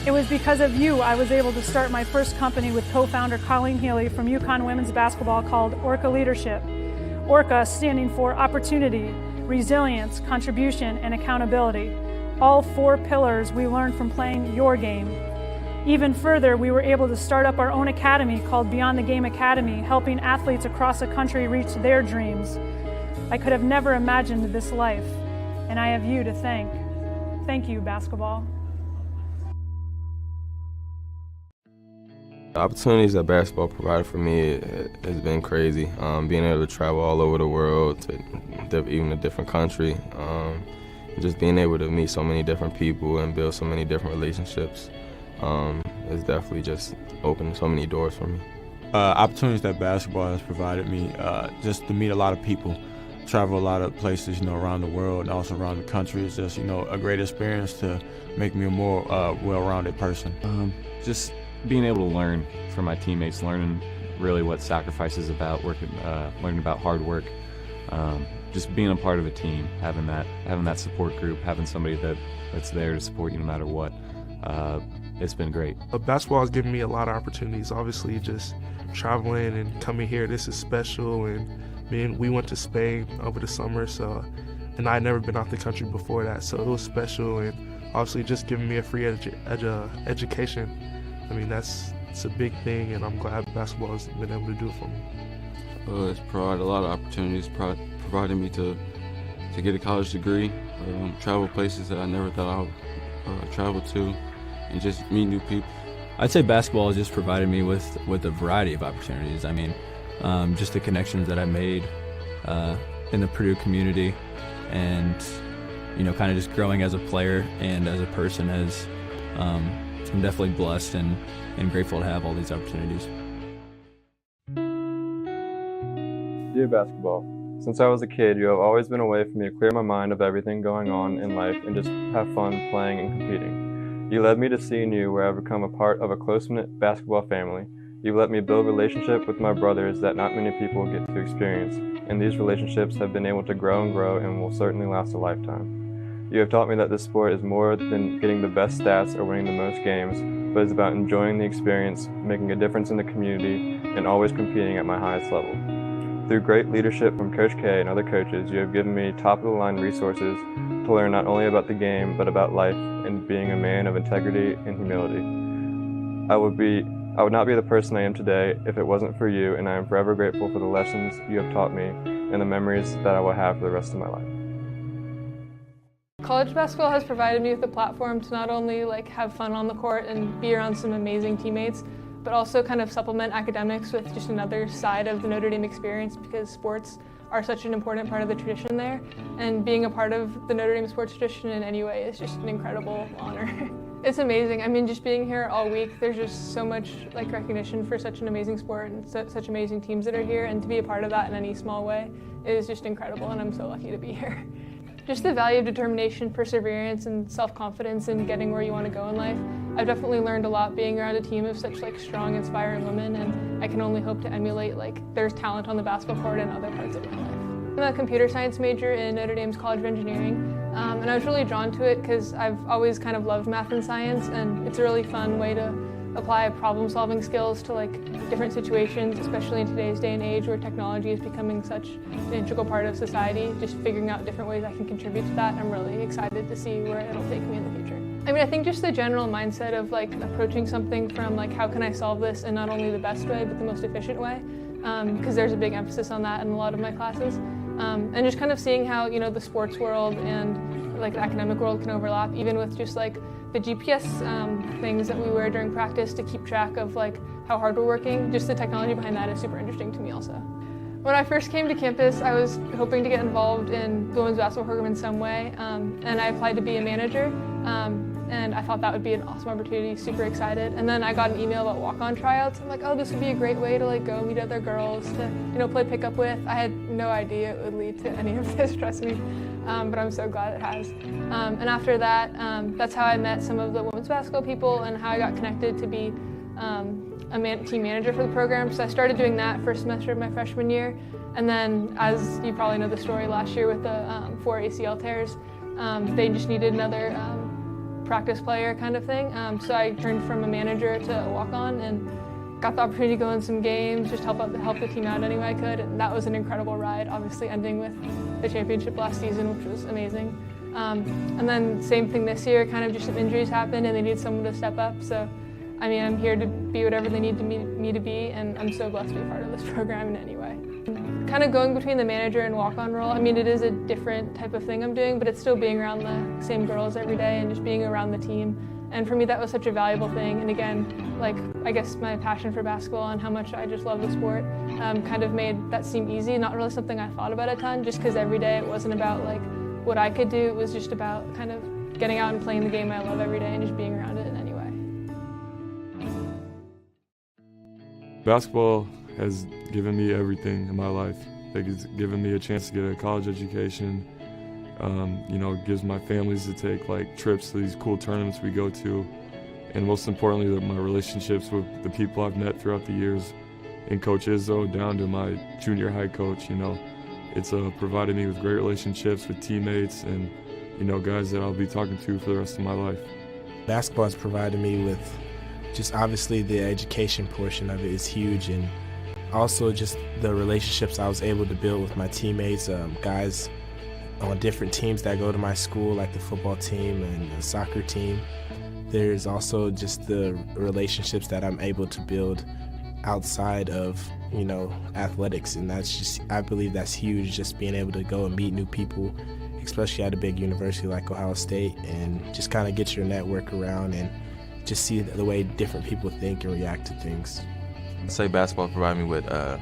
It was because of you I was able to start my first company with co-founder Colleen Healy from UConn Women's Basketball called Orca Leadership. Orca standing for opportunity, resilience, contribution, and accountability. All 4 pillars we learned from playing your game. Even further, we were able to start up our own academy called Beyond the Game Academy, helping athletes across the country reach their dreams. I could have never imagined this life, and I have you to thank. Thank you, basketball. The opportunities that basketball provided for me has been crazy. Being able to travel all over the world, to even a different country, just being able to meet so many different people and build so many different relationships has definitely just opened so many doors for me. Opportunities that basketball has provided me, just to meet a lot of people, travel a lot of places, around the world and also around the country. It's just, a great experience to make me a more well-rounded person. Just being able to learn from my teammates, learning really what sacrifice is about, learning about hard work, just being a part of a team, having that support group, having somebody that's there to support you no matter what. It's been great. Basketball has given me a lot of opportunities. Obviously, just traveling and coming here, this is special. And we went to Spain over the summer, and I had never been out the country before that, so it was special. And obviously, just giving me a free education. It's a big thing, and I'm glad basketball has been able to do it for me. It's provided a lot of opportunities, provided me to get a college degree, travel places that I never thought I would travel to, and just meet new people. I'd say basketball has just provided me with a variety of opportunities. Just the connections that I made in the Purdue community, and kind of just growing as a player and as a person has. I'm definitely blessed and grateful to have all these opportunities. Dear basketball, since I was a kid, you have always been a way for me to clear my mind of everything going on in life and just have fun playing and competing. You led me to seeing you where I've become a part of a close-knit basketball family. You've let me build a relationship with my brothers that not many people get to experience, and these relationships have been able to grow and will certainly last a lifetime. You have taught me that this sport is more than getting the best stats or winning the most games, but it's about enjoying the experience, making a difference in the community, and always competing at my highest level. Through great leadership from Coach K and other coaches, you have given me top-of-the-line resources to learn not only about the game, but about life and being a man of integrity and humility. I would not be the person I am today if it wasn't for you, and I am forever grateful for the lessons you have taught me and the memories that I will have for the rest of my life. College basketball has provided me with a platform to not only have fun on the court and be around some amazing teammates, but also kind of supplement academics with just another side of the Notre Dame experience, because sports are such an important part of the tradition there, and being a part of the Notre Dame sports tradition in any way is just an incredible honor. It's amazing. Just being here all week, there's just so much recognition for such an amazing sport and such amazing teams that are here, and to be a part of that in any small way is just incredible, and I'm so lucky to be here. Just the value of determination, perseverance, and self-confidence in getting where you want to go in life. I've definitely learned a lot being around a team of such strong, inspiring women, and I can only hope to emulate their talent on the basketball court and other parts of my life. I'm a computer science major in Notre Dame's College of Engineering, and I was really drawn to it because I've always kind of loved math and science, and it's a really fun way to apply problem-solving skills to different situations, especially in today's day and age where technology is becoming such an integral part of society. Just figuring out different ways I can contribute to that. I'm really excited to see where it'll take me in the future. I think just the general mindset of approaching something from how can I solve this in not only the best way but the most efficient way, because there's a big emphasis on that in a lot of my classes, and just kind of seeing how the sports world and the academic world can overlap, even with just the GPS things that we wear during practice to keep track of how hard we're working. Just the technology behind that is super interesting to me also. When I first came to campus, I was hoping to get involved in the women's basketball program in some way, and I applied to be a manager, and I thought that would be an awesome opportunity, super excited. And then I got an email about walk-on tryouts. I'm like, oh, this would be a great way to go meet other girls to play pickup with. I had no idea it would lead to any of this, trust me, but I'm so glad it has. And after that, that's how I met some of the women's basketball people and how I got connected to be a team manager for the program. So I started doing that first semester of my freshman year, and then, as you probably know the story last year with the 4 ACL tears, they just needed another practice player kind of thing. So I turned from a manager to a walk-on and got the opportunity to go in some games, just help the team out any way I could, and that was an incredible ride, obviously ending with the championship last season, which was amazing. And then same thing this year, kind of just some injuries happened and they need someone to step up. So, I mean, I'm here to be whatever they need me to be, and I'm so blessed to be a part of this program in any way. Kind of going between the manager and walk-on role, I mean, it is a different type of thing I'm doing, but it's still being around the same girls every day and just being around the team. And for me, that was such a valuable thing. And again, like, I guess my passion for basketball and how much I just love the sport kind of made that seem easy. Not really something I thought about a ton, just because every day it wasn't about like what I could do. It was just about kind of getting out and playing the game I love every day and just being around it in any way. Basketball has given me everything in my life. Like, it's given me a chance to get a college education. You know, it gives my families to take like trips to these cool tournaments we go to, and most importantly, my relationships with the people I've met throughout the years, and Coach Izzo down to my junior high coach. You know, it's provided me with great relationships with teammates and, you know, guys that I'll be talking to for the rest of my life. Basketball has provided me with just obviously the education portion of it is huge, and also just the relationships I was able to build with my teammates, guys on different teams that go to my school, like the football team and the soccer team. There's also just the relationships that I'm able to build outside of, you know, athletics, and that's just, I believe that's huge, just being able to go and meet new people, especially at a big university like Ohio State, and just kind of get your network around and just see the way different people think and react to things. I'd say basketball provided me with, I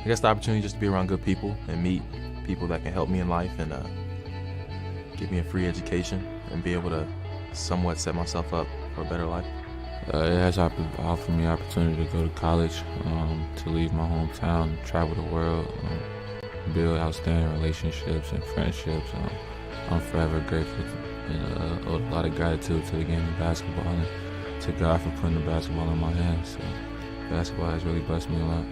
guess, the opportunity just to be around good people and meet people that can help me in life and give me a free education and be able to somewhat set myself up for a better life. It has offered me opportunity to go to college, to leave my hometown, travel the world, build outstanding relationships and friendships. I'm forever grateful and owe a lot of gratitude to the game of basketball and to God for putting the basketball in my hands. So basketball has really blessed me a lot.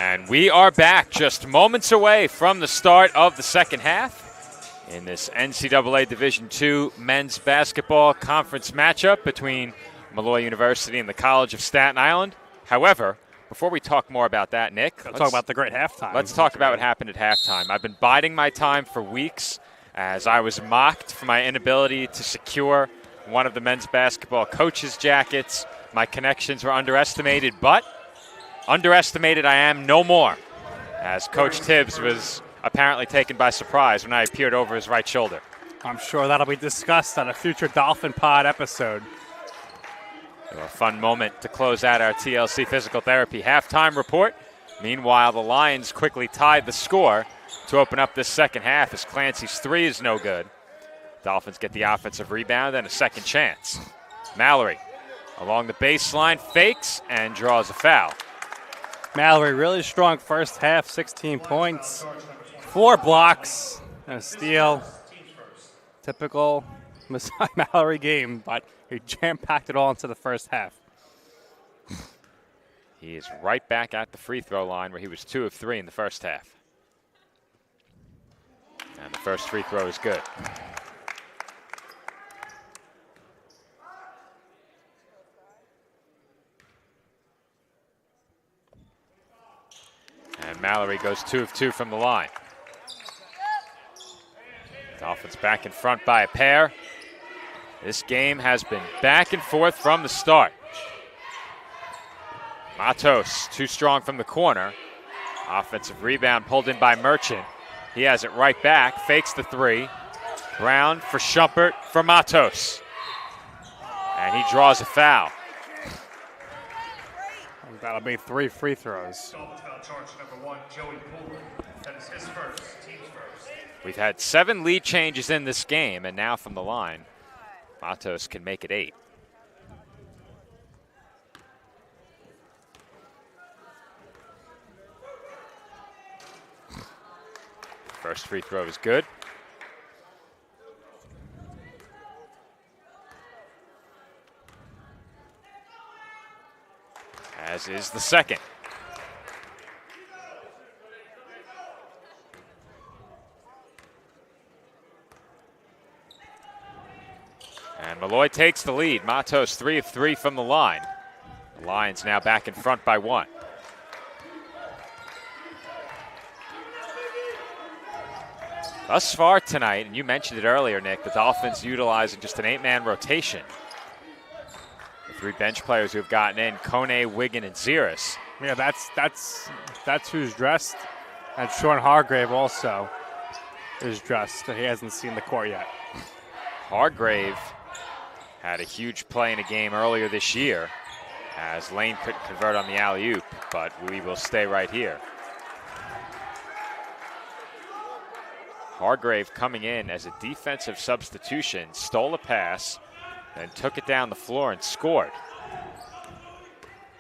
And we are back just moments away from the start of the second half in this NCAA Division II men's basketball conference matchup between Molloy University and the College of Staten Island. However, before we talk more about that, Nick, let's talk about the great halftime. Let's talk about what happened at halftime. I've been biding my time for weeks as I was mocked for my inability to secure one of the men's basketball coaches' jackets. My connections were underestimated, but underestimated I am no more, as Coach Tibbs was apparently taken by surprise when I appeared over his right shoulder. I'm sure that'll be discussed on a future Dolphin Pod episode. A fun moment to close out our TLC Physical Therapy halftime report. Meanwhile, the Lions quickly tied the score to open up this second half as Clancy's three is no good. Dolphins get the offensive rebound and a second chance. Mallory along the baseline fakes and draws a foul. Mallory, really strong first half, 16 points, 4 blocks, and a steal. Typical Masai Mallory game, but he jam-packed it all into the first half. He is right back at the free throw line where he was 2 of 3 in the first half. And the first free throw is good. And Mallory goes 2 of 2 from the line. Dolphins back in front by a pair. This game has been back and forth from the start. Matos, too strong from the corner. Offensive rebound pulled in by Merchant. He has it right back, fakes the three. Brown for Schumpert for Matos. And he draws a foul. That'll be 3 free throws. Dolphins foul charge number 1, Joey Poole. That is his first, team's first. We've had 7 lead changes in this game, and now from the line, Matos can make it 8. First free throw is good. As is the second. And Molloy takes the lead. Matos 3 of 3 from the line. The Lions now back in front by 1. Thus far tonight, and you mentioned it earlier, Nick, the Dolphins utilizing just an 8-man rotation. The 3 bench players who have gotten in, Kone, Wiggin, and Ziris. Yeah, that's who's dressed. And Sean Hargrave also is dressed. He hasn't seen the court yet. Hargrave had a huge play in a game earlier this year as Lane couldn't convert on the alley-oop, but we will stay right here. Hargrave coming in as a defensive substitution, stole a pass, then took it down the floor and scored.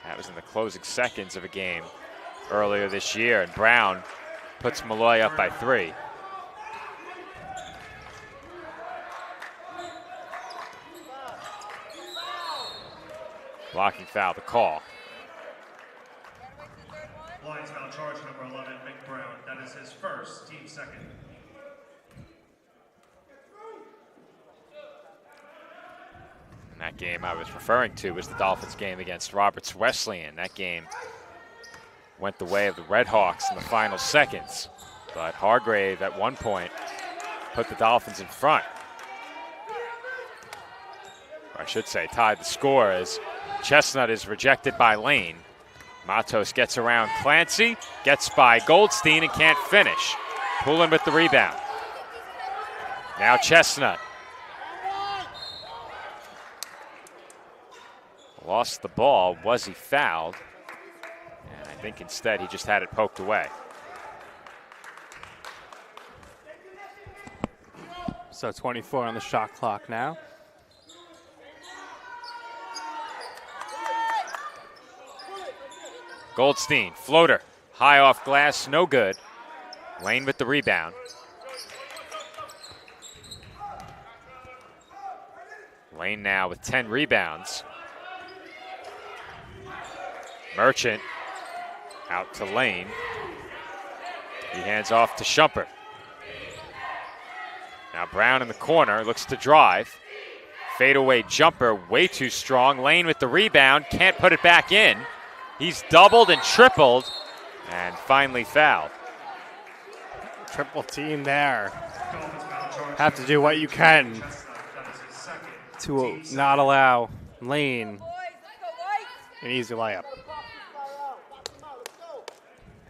That was in the closing seconds of a game earlier this year, and Brown puts Molloy up by 3. Blocking foul, the call. Lions foul charge number 11, Mick Brown. That is his first, team second. And that game I was referring to was the Dolphins game against Roberts Wesleyan. That game went the way of the Red Hawks in the final seconds. But Hargrave at one point put the Dolphins in front. Or I should say tied the score as Chestnut is rejected by Lane. Matos gets around Clancy, gets by Goldstein and can't finish. Poulin with the rebound. Now Chestnut. Lost the ball. Was he fouled? And I think instead he just had it poked away. So 24 on the shot clock now. Goldstein, floater, high off glass, no good. Lane with the rebound. Lane now with 10 rebounds. Merchant out to Lane. He hands off to Schumpert. Now Brown in the corner, looks to drive. Fadeaway jumper, way too strong. Lane with the rebound, can't put it back in. He's doubled and tripled, and finally fouled. Triple team there. Have to do what you can to not allow Lane an easy layup.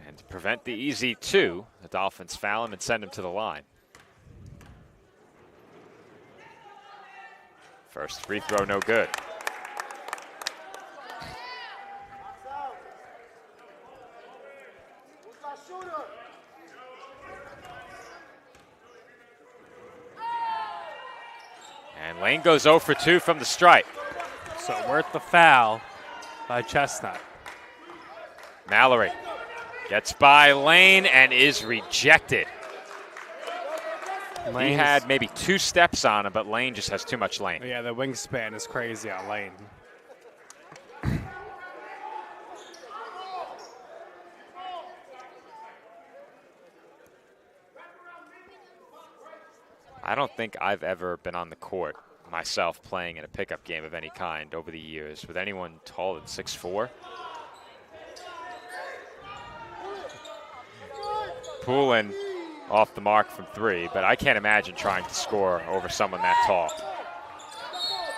And to prevent the easy 2, the Dolphins foul him and send him to the line. First free throw, no good. And Lane goes 0 for 2 from the strike. So worth the foul by Chestnut. Mallory gets by Lane and is rejected. He had maybe 2 steps on him, but Lane just has too much length. Yeah, the wingspan is crazy on Lane. I don't think I've ever been on the court myself playing in a pickup game of any kind over the years with anyone taller than 6'4". Poulin off the mark from 3, but I can't imagine trying to score over someone that tall.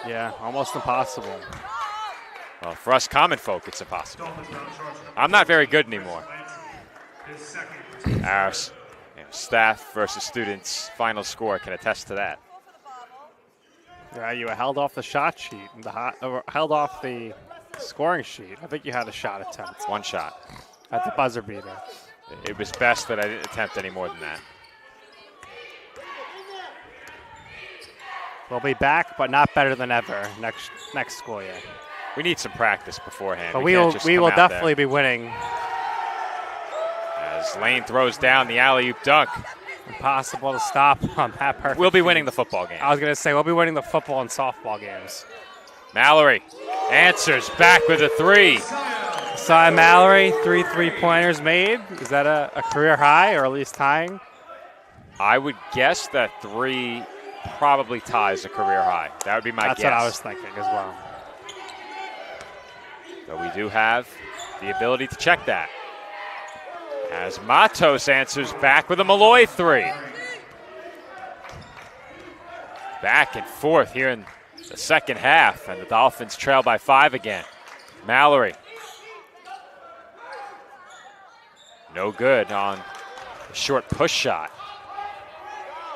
Yeah, almost impossible. Well, for us common folk, it's impossible. I'm not very good anymore. Our staff versus students final score can attest to that. Yeah, you held off the shot sheet, held off the scoring sheet. I think you had a shot attempt. 1 shot. At the buzzer beater. It was best that I didn't attempt any more than that. We'll be back, but not better than ever next school year. We need some practice beforehand. But we will definitely be winning. As Lane throws down the alley-oop dunk. Impossible to stop on that perfect. We'll be winning the football game. I was going to say, we'll be winning the football and softball games. Mallory answers back with a 3. Cy Mallory, 3 3-pointers made. Is that a career high or at least tying? I would guess that 3 probably ties a career high. That would be my guess. That's what I was thinking as well. So we do have the ability to check that. As Matos answers back with a Molloy 3. Back and forth here in the second half, and the Dolphins trail by 5 again. Mallory. No good on a short push shot.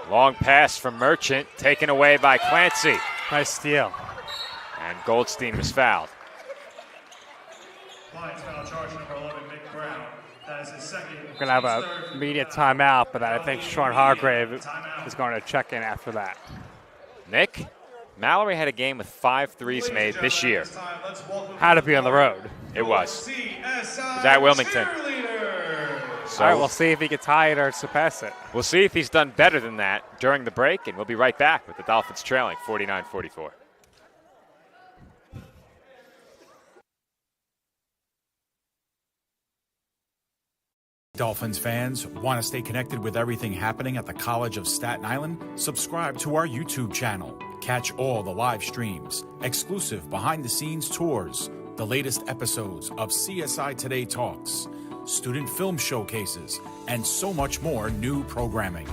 Long pass from Merchant, taken away by Clancy. Nice steal. And Goldstein was fouled. Lions foul charge number 11, Nick Brown. That is his second. We're going to have a immediate timeout, but I think Sean Hargrave is going to check in after that. Nick, Mallory had a game with 5 threes made this year. Had to be on the road. It was. It was at Wilmington. So all right, we'll see if he can tie it or surpass it. We'll see if he's done better than that during the break, and we'll be right back with the Dolphins trailing 49-44. Dolphins fans, want to stay connected with everything happening at the College of Staten Island? Subscribe to our YouTube channel. Catch all the live streams, exclusive behind-the-scenes tours, the latest episodes of CSI Today Talks, student film showcases, and so much more new programming.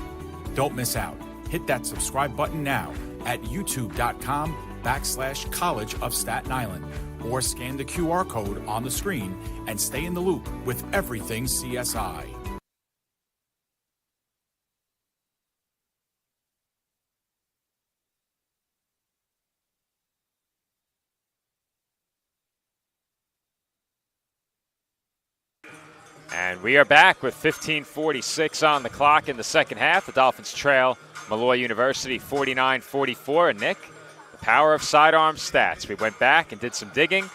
Don't miss out. Hit that subscribe button now at youtube.com/College of Staten Island, or scan the QR code on the screen and stay in the loop with everything CSI. And we are back with 15:46 on the clock in the second half. The Dolphins trail Molloy University 49-44. And Nick, the power of sidearm stats. We went back and did some digging.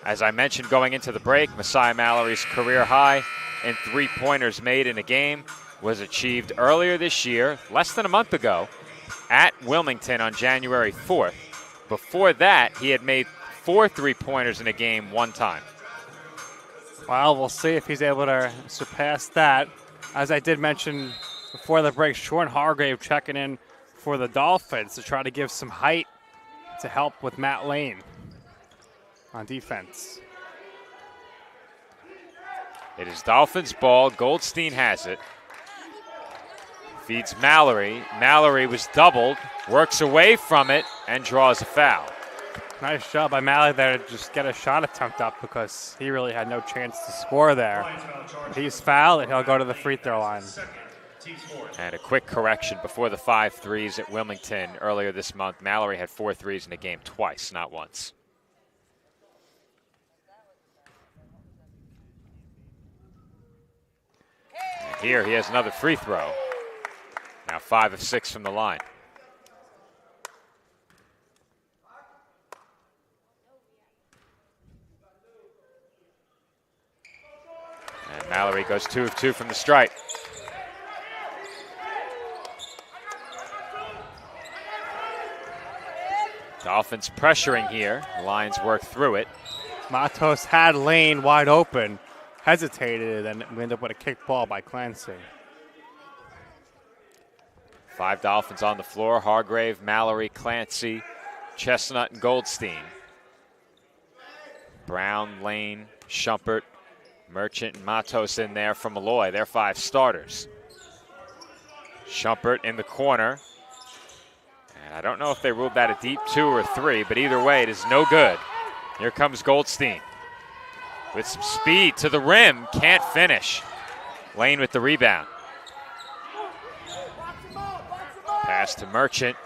As I mentioned going into the break, Messiah Mallory's career high in 3-pointers made in a game was achieved earlier this year, less than a month ago, at Wilmington on January 4th. Before that, he had made 4 3-pointers in a game one time. Well, we'll see if he's able to surpass that. As I did mention before the break, Sean Hargrave checking in for the Dolphins to try to give some height to help with Matt Lane on defense. It is Dolphins ball. Goldstein has it. Feeds Mallory. Mallory was doubled, works away from it, and draws a foul. Nice job by Mallory there to just get a shot attempt up because he really had no chance to score there. He's fouled, and he'll go to the free throw line. And a quick correction before the 5 threes at Wilmington earlier this month. Mallory had 4 threes in a game twice, not once. And here he has another free throw. Now 5 of 6 from the line. And Mallory goes 2 of 2 from the stripe. Dolphins pressuring here. The Lions work through it. Matos had Lane wide open, hesitated, and we end up with a kick ball by Clancy. 5 Dolphins on the floor. Hargrave, Mallory, Clancy, Chestnut, and Goldstein. Brown, Lane, Shumpert, Merchant, and Matos in there from Molloy. They're 5 starters. Schumpert in the corner. And I don't know if they ruled that a deep 2 or 3, but either way, it is no good. Here comes Goldstein with some speed to the rim. Can't finish. Lane with the rebound. Pass to Merchant.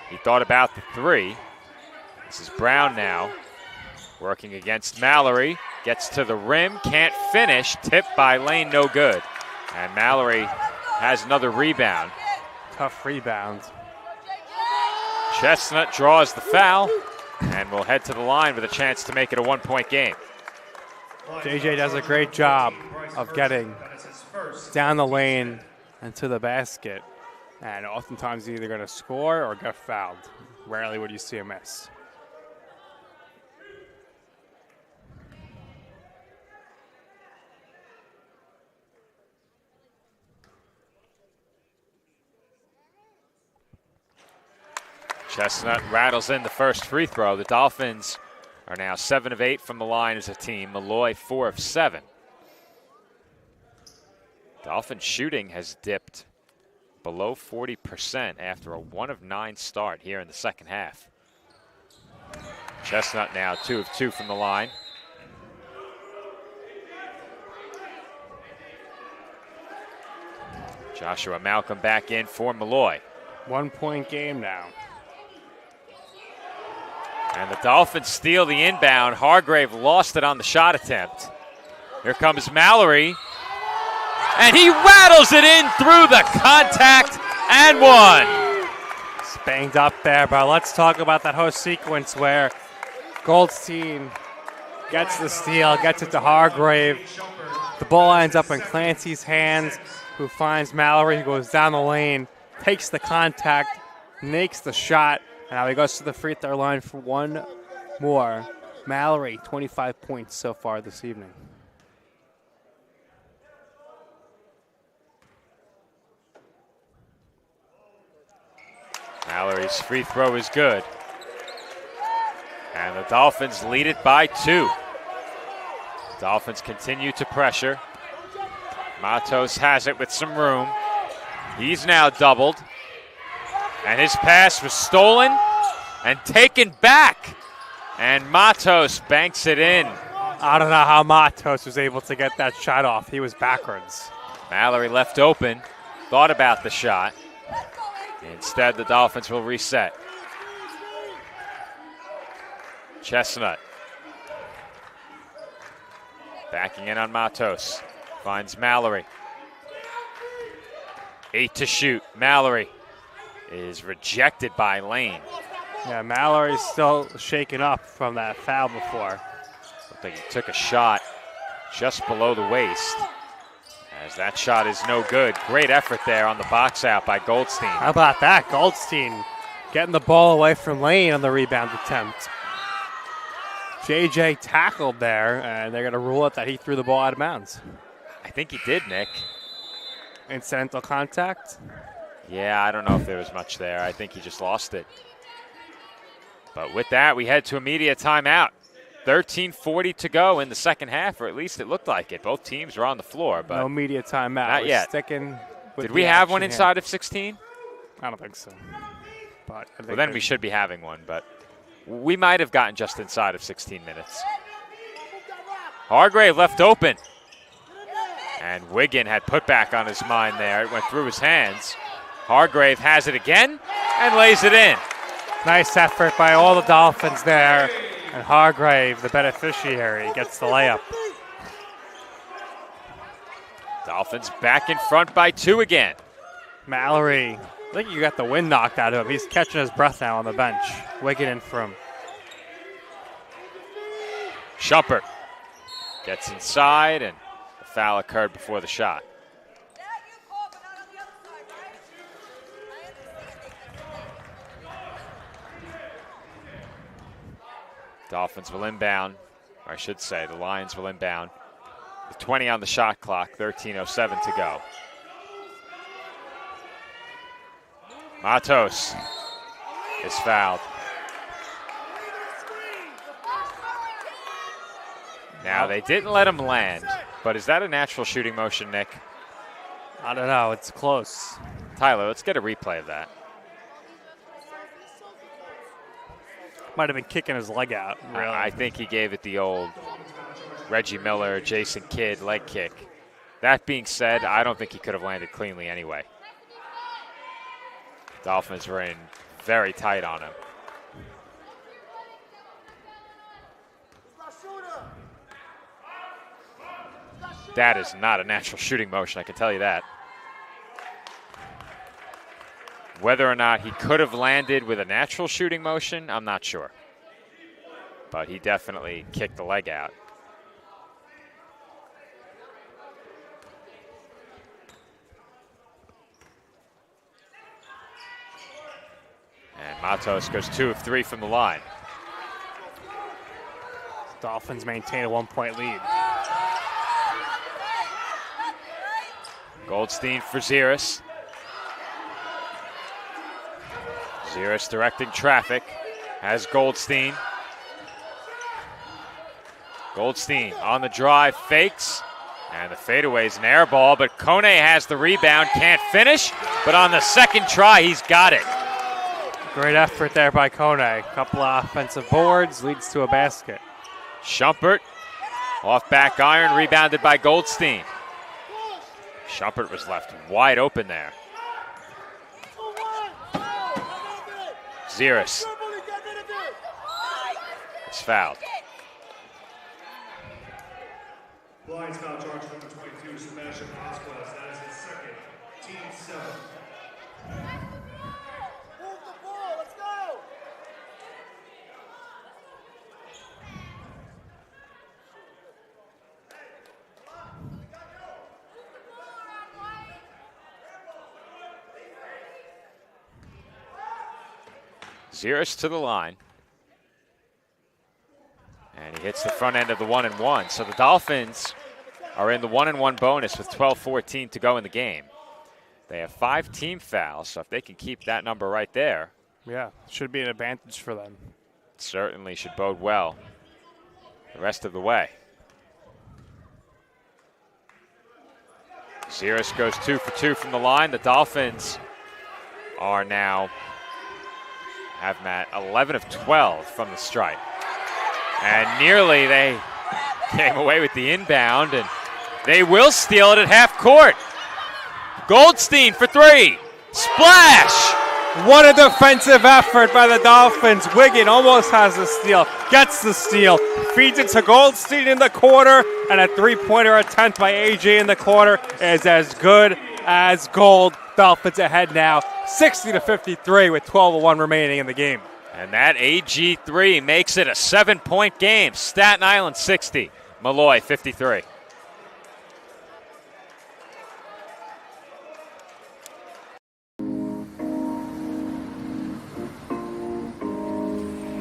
He thought about the 3. This is Brown now. Working against Mallory. Gets to the rim. Can't finish. Tipped by Lane. No good. And Mallory has another rebound. Tough rebound. Chestnut draws the foul and will head to the line with a chance to make it a 1-point game. JJ does a great job of getting down the lane and to the basket. And oftentimes he's either going to score or get fouled. Rarely would you see a miss. Chestnut rattles in the first free throw. The Dolphins are now 7 of 8 from the line as a team. Molloy 4 of 7. Dolphins shooting has dipped below 40% after a 1 of 9 start here in the second half. Chestnut now 2 of 2 from the line. Joshua Malcolm back in for Molloy. 1-point game now. And the Dolphins steal the inbound. Hargrave lost it on the shot attempt. Here comes Mallory. And he rattles it in through the contact and one. It's banged up there, but let's talk about that whole sequence where Goldstein gets the steal, gets it to Hargrave. The ball ends up in Clancy's hands, who finds Mallory, who goes down the lane, takes the contact, makes the shot, and now he goes to the free throw line for one more. Mallory, 25 points so far this evening. Mallory's free throw is good. And the Dolphins lead it by 2. Dolphins continue to pressure. Matos has it with some room. He's now doubled. And his pass was stolen and taken back. And Matos banks it in. I don't know how Matos was able to get that shot off. He was backwards. Mallory left open, thought about the shot. Instead, the Dolphins will reset. Chestnut. Backing in on Matos. Finds Mallory. 8 to shoot. Mallory is rejected by Lane. Yeah, Mallory's still shaken up from that foul before. Looked like he took a shot just below the waist. As that shot is no good. Great effort there on the box out by Goldstein. How about that? Goldstein getting the ball away from Lane on the rebound attempt. JJ tackled there, and they're going to rule it that he threw the ball out of bounds. I think he did, Nick. Incidental contact? Yeah, I don't know if there was much there. I think he just lost it. But with that, we head to immediate timeout. 13:40 to go in the second half, or at least it looked like it. Both teams were on the floor, but no immediate timeout. Not yet. Sticking with Did we have one here. inside of 16? I don't think so. But I think well, then we should be having one, but we might have gotten just inside of 16 minutes. Hargrave left open. And Wiggin had put back on his mind there. It went through his hands. Hargrave has it again and lays it in. Nice effort by all the Dolphins there. And Hargrave, the beneficiary, gets the layup. Dolphins back in front by 2 again. Mallory, I think you got the wind knocked out of him. He's catching his breath now on the bench. Wiggin in for him. Schumpert gets inside, and the foul occurred before the shot. Dolphins will inbound, or I should say the Lions will inbound. With 20 on the shot clock, 13:07 to go. Matos is fouled. Now, they didn't let him land, but is that a natural shooting motion, Nick? I don't know. It's close. Tyler, let's get a replay of that. Might have been kicking his leg out, really. I think he gave it the old Reggie Miller, Jason Kidd leg kick. That being said, I don't think he could have landed cleanly anyway. Dolphins were in very tight on him. That is not a natural shooting motion, I can tell you that. Whether or not he could have landed with a natural shooting motion, I'm not sure. But he definitely kicked the leg out. And Matos goes 2 of 3 from the line. Dolphins maintain a 1-point lead. Goldstein for Ziris. Ziris directing traffic. Has Goldstein. Goldstein on the drive, fakes. And the fadeaway is an air ball, but Kone has the rebound, can't finish. But on the second try, he's got it. Great effort there by Kone. A couple of offensive boards, leads to a basket. Schumpert off back iron, rebounded by Goldstein. Schumpert was left wide open there. Ziris is fouled. Blind foul charge number 22, Sebastian Vasquez. That is his second. Team 7. Move the ball, let's go! Ziris to the line. And he hits the front end of the 1-and-1. So the Dolphins are in the 1-and-1 bonus with 12:14 to go in the game. They have 5 team fouls, so if they can keep that number right there. Yeah, should be an advantage for them. Certainly should bode well the rest of the way. Ziris goes 2 for 2 from the line. The Dolphins are now have Matt 11 of 12 from the stripe. And nearly they came away with the inbound, and they will steal it at half court. Goldstein for 3. Splash! What a defensive effort by the Dolphins. Wiggin almost has the steal, gets the steal, feeds it to Goldstein in the corner, and a three-pointer attempt by AJ in the corner is as good as gold. Dolphins ahead now, 60-53 with 12:01 remaining in the game. And that AG3 makes it a 7-point game. Staten Island 60, Molloy 53.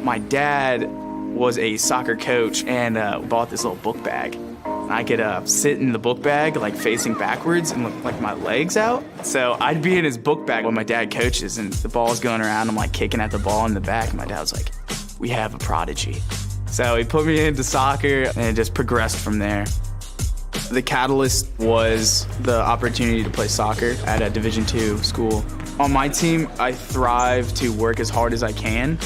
My dad was a soccer coach and bought this little book bag. I could sit in the book bag like facing backwards and look like my legs out. So I'd be in his book bag when my dad coaches and the ball's going around. I'm like kicking at the ball in the back. And my dad was like, "We have a prodigy." So he put me into soccer and it just progressed from there. The catalyst was the opportunity to play soccer at a Division II school. On my team, I thrive to work as hard as I can.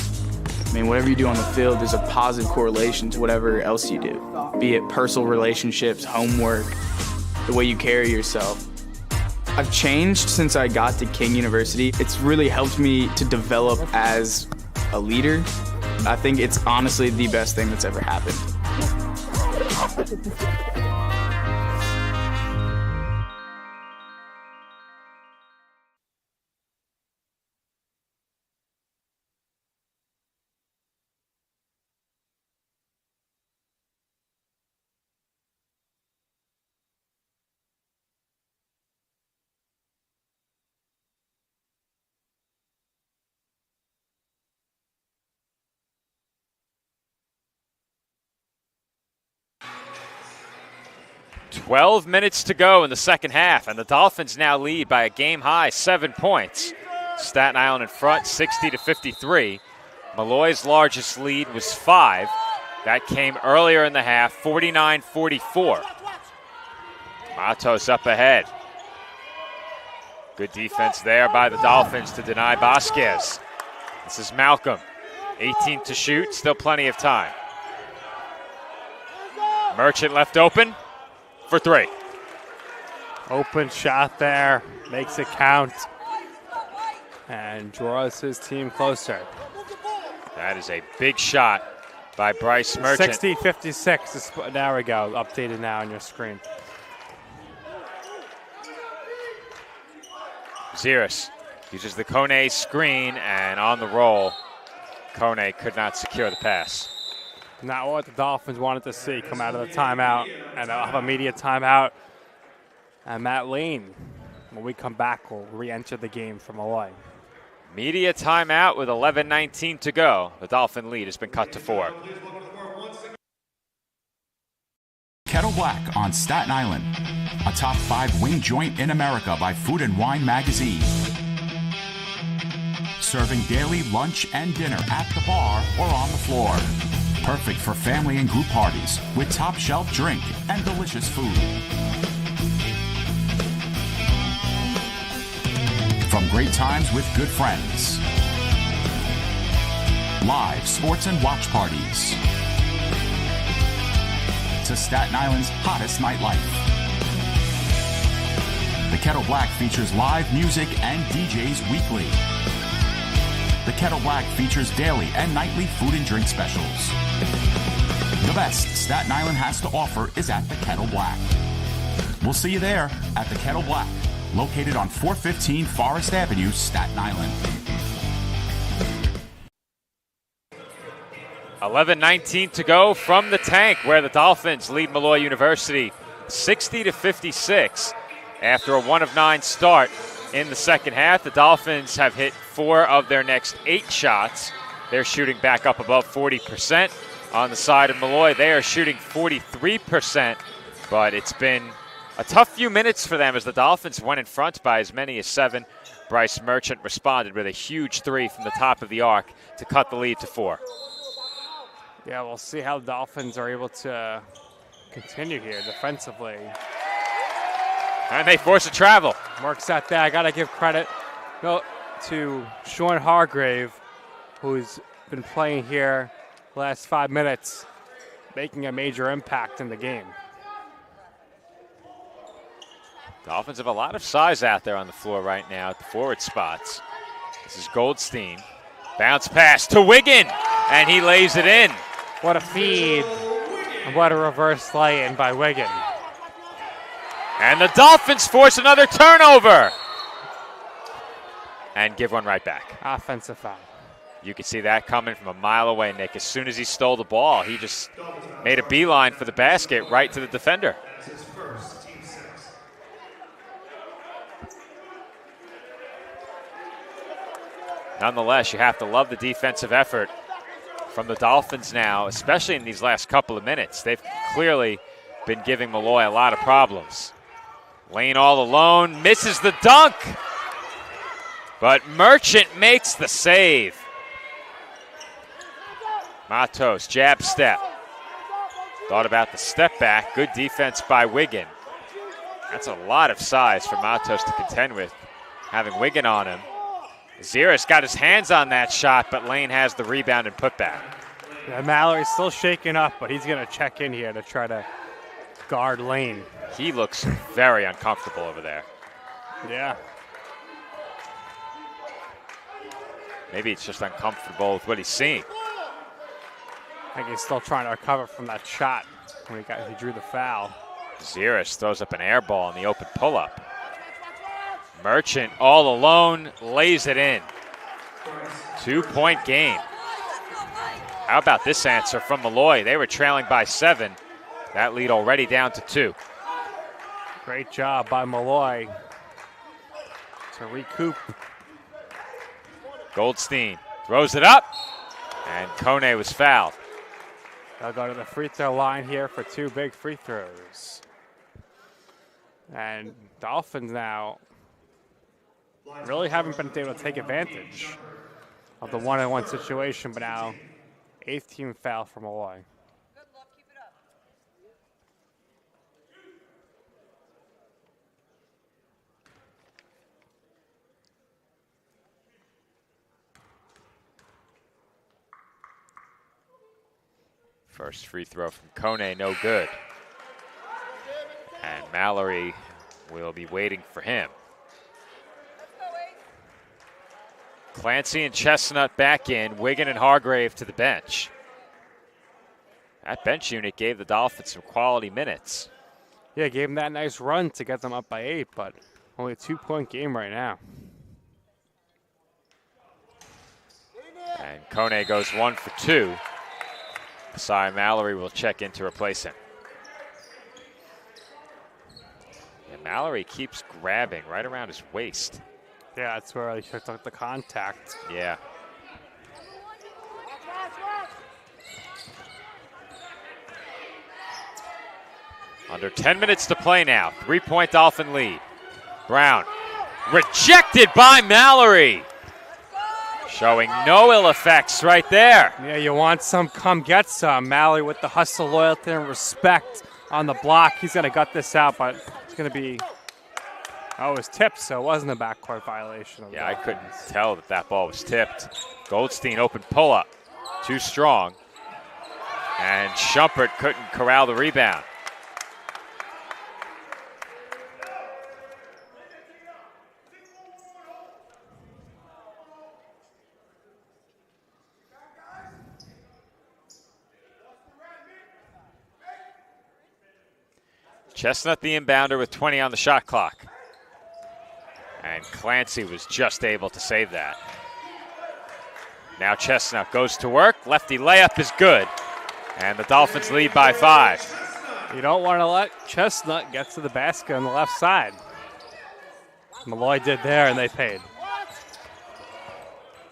I mean, whatever you do on the field, there's a positive correlation to whatever else you do, be it personal relationships, homework, the way you carry yourself. I've changed since I got to King University. It's really helped me to develop as a leader. I think it's honestly the best thing that's ever happened. 12 minutes to go in the second half, and the Dolphins now lead by a game-high 7 points. Staten Island in front, 60-53. Molloy's largest lead was 5. That came earlier in the half, 49-44. Matos up ahead. Good defense there by the Dolphins to deny Vasquez. This is Malcolm. 18 to shoot, still plenty of time. Merchant left open for three. Open shot there, makes it count, and draws his team closer. That is a big shot by Bryce Merchant. 60-56, there we go, updated now on your screen. Ziris uses the Kone screen, and on the roll, Kone could not secure the pass. Not what the Dolphins wanted to see come out of the timeout, and they'll have a media timeout. And Matt Lane, when we come back, will re-enter the game for Molloy. Media timeout with 11:19 to go. The Dolphin lead has been cut to 4. Kettle Black on Staten Island, a top 5 wing joint in America by Food and Wine magazine. Serving daily lunch and dinner at the bar or on the floor. Perfect for family and group parties with top shelf drink and delicious food. From great times with good friends, live sports and watch parties, to Staten Island's hottest nightlife. The Kettle Black features live music and DJs weekly. The Kettle Black features daily and nightly food and drink specials. The best Staten Island has to offer is at the Kettle Black. We'll see you there at the Kettle Black, located on 415 Forest Avenue, Staten Island. 11:19 to go from the tank, where the Dolphins lead Molloy University 60-56 after a 1-of-9 start in the second half. The Dolphins have hit 4 of their next 8 shots. They're shooting back up above 40%. On the side of Molloy, they are shooting 43%, but it's been a tough few minutes for them as the Dolphins went in front by as many as 7. Bryce Merchant responded with a huge 3 from the top of the arc to cut the lead to 4. Yeah, we'll see how the Dolphins are able to continue here defensively. And they force a travel. Works out there. I got to give credit to Sean Hargrave, who's been playing here the last 5 minutes, making a major impact in the game. Dolphins have a lot of size out there on the floor right now at the forward spots. This is Goldstein. Bounce pass to Wiggin, and he lays it in. What a feed. And what a reverse lay-in by Wiggin. And the Dolphins force another turnover. And give one right back. Offensive foul. You could see that coming from a mile away, Nick. As soon as he stole the ball, he just made a beeline for the basket right to the defender. Nonetheless, you have to love the defensive effort from the Dolphins now, especially in these last couple of minutes. They've clearly been giving Molloy a lot of problems. Lane all alone, misses the dunk. But Merchant makes the save. Matos, jab step. Thought about the step back. Good defense by Wiggin. That's a lot of size for Matos to contend with, having Wiggin on him. Ziris got his hands on that shot, but Lane has the rebound and putback. Yeah, Mallory's still shaking up, but he's going to check in here to try to guard Lane. He looks very uncomfortable over there. Yeah. Maybe it's just uncomfortable with what he's seeing. I think he's still trying to recover from that shot when he drew the foul. Ziris throws up an air ball in the open pull-up. Merchant all alone, lays it in. 2-point game. How about this answer from Molloy? They were trailing by 7. That lead already down to 2. Great job by Molloy to recoup. Goldstein throws it up, and Kone was fouled. They'll go to the free throw line here for 2 big free throws. And Dolphins now really haven't been able to take advantage of the one-on-one situation, but now 8th team foul for Molloy. First free throw from Kone, no good. And Mallory will be waiting for him. Clancy and Chestnut back in, Wiggin and Hargrave to the bench. That bench unit gave the Dolphins some quality minutes. Yeah, gave them that nice run to get them up by 8, but only a 2-point game right now. And Kone goes 1 for 2. Messiah Mallory will check in to replace him. Yeah, Mallory keeps grabbing right around his waist. Yeah, that's where he took the contact. Yeah. Under 10 minutes to play now. 3-point Dolphin lead. Brown rejected by Mallory. Showing no ill effects right there. Yeah, you want some, come get some. Mallory with the hustle, loyalty, and respect on the block. He's going to gut this out, but it's going to be, oh, it was tipped, so it wasn't a backcourt violation. Yeah, I couldn't tell that that ball was tipped. Goldstein open pull-up. Too strong. And Shumpert couldn't corral the rebound. Chestnut the inbounder with 20 on the shot clock. And Clancy was just able to save that. Now Chestnut goes to work. Lefty layup is good. And the Dolphins lead by 5. You don't want to let Chestnut get to the basket on the left side. Molloy did there, and they paid.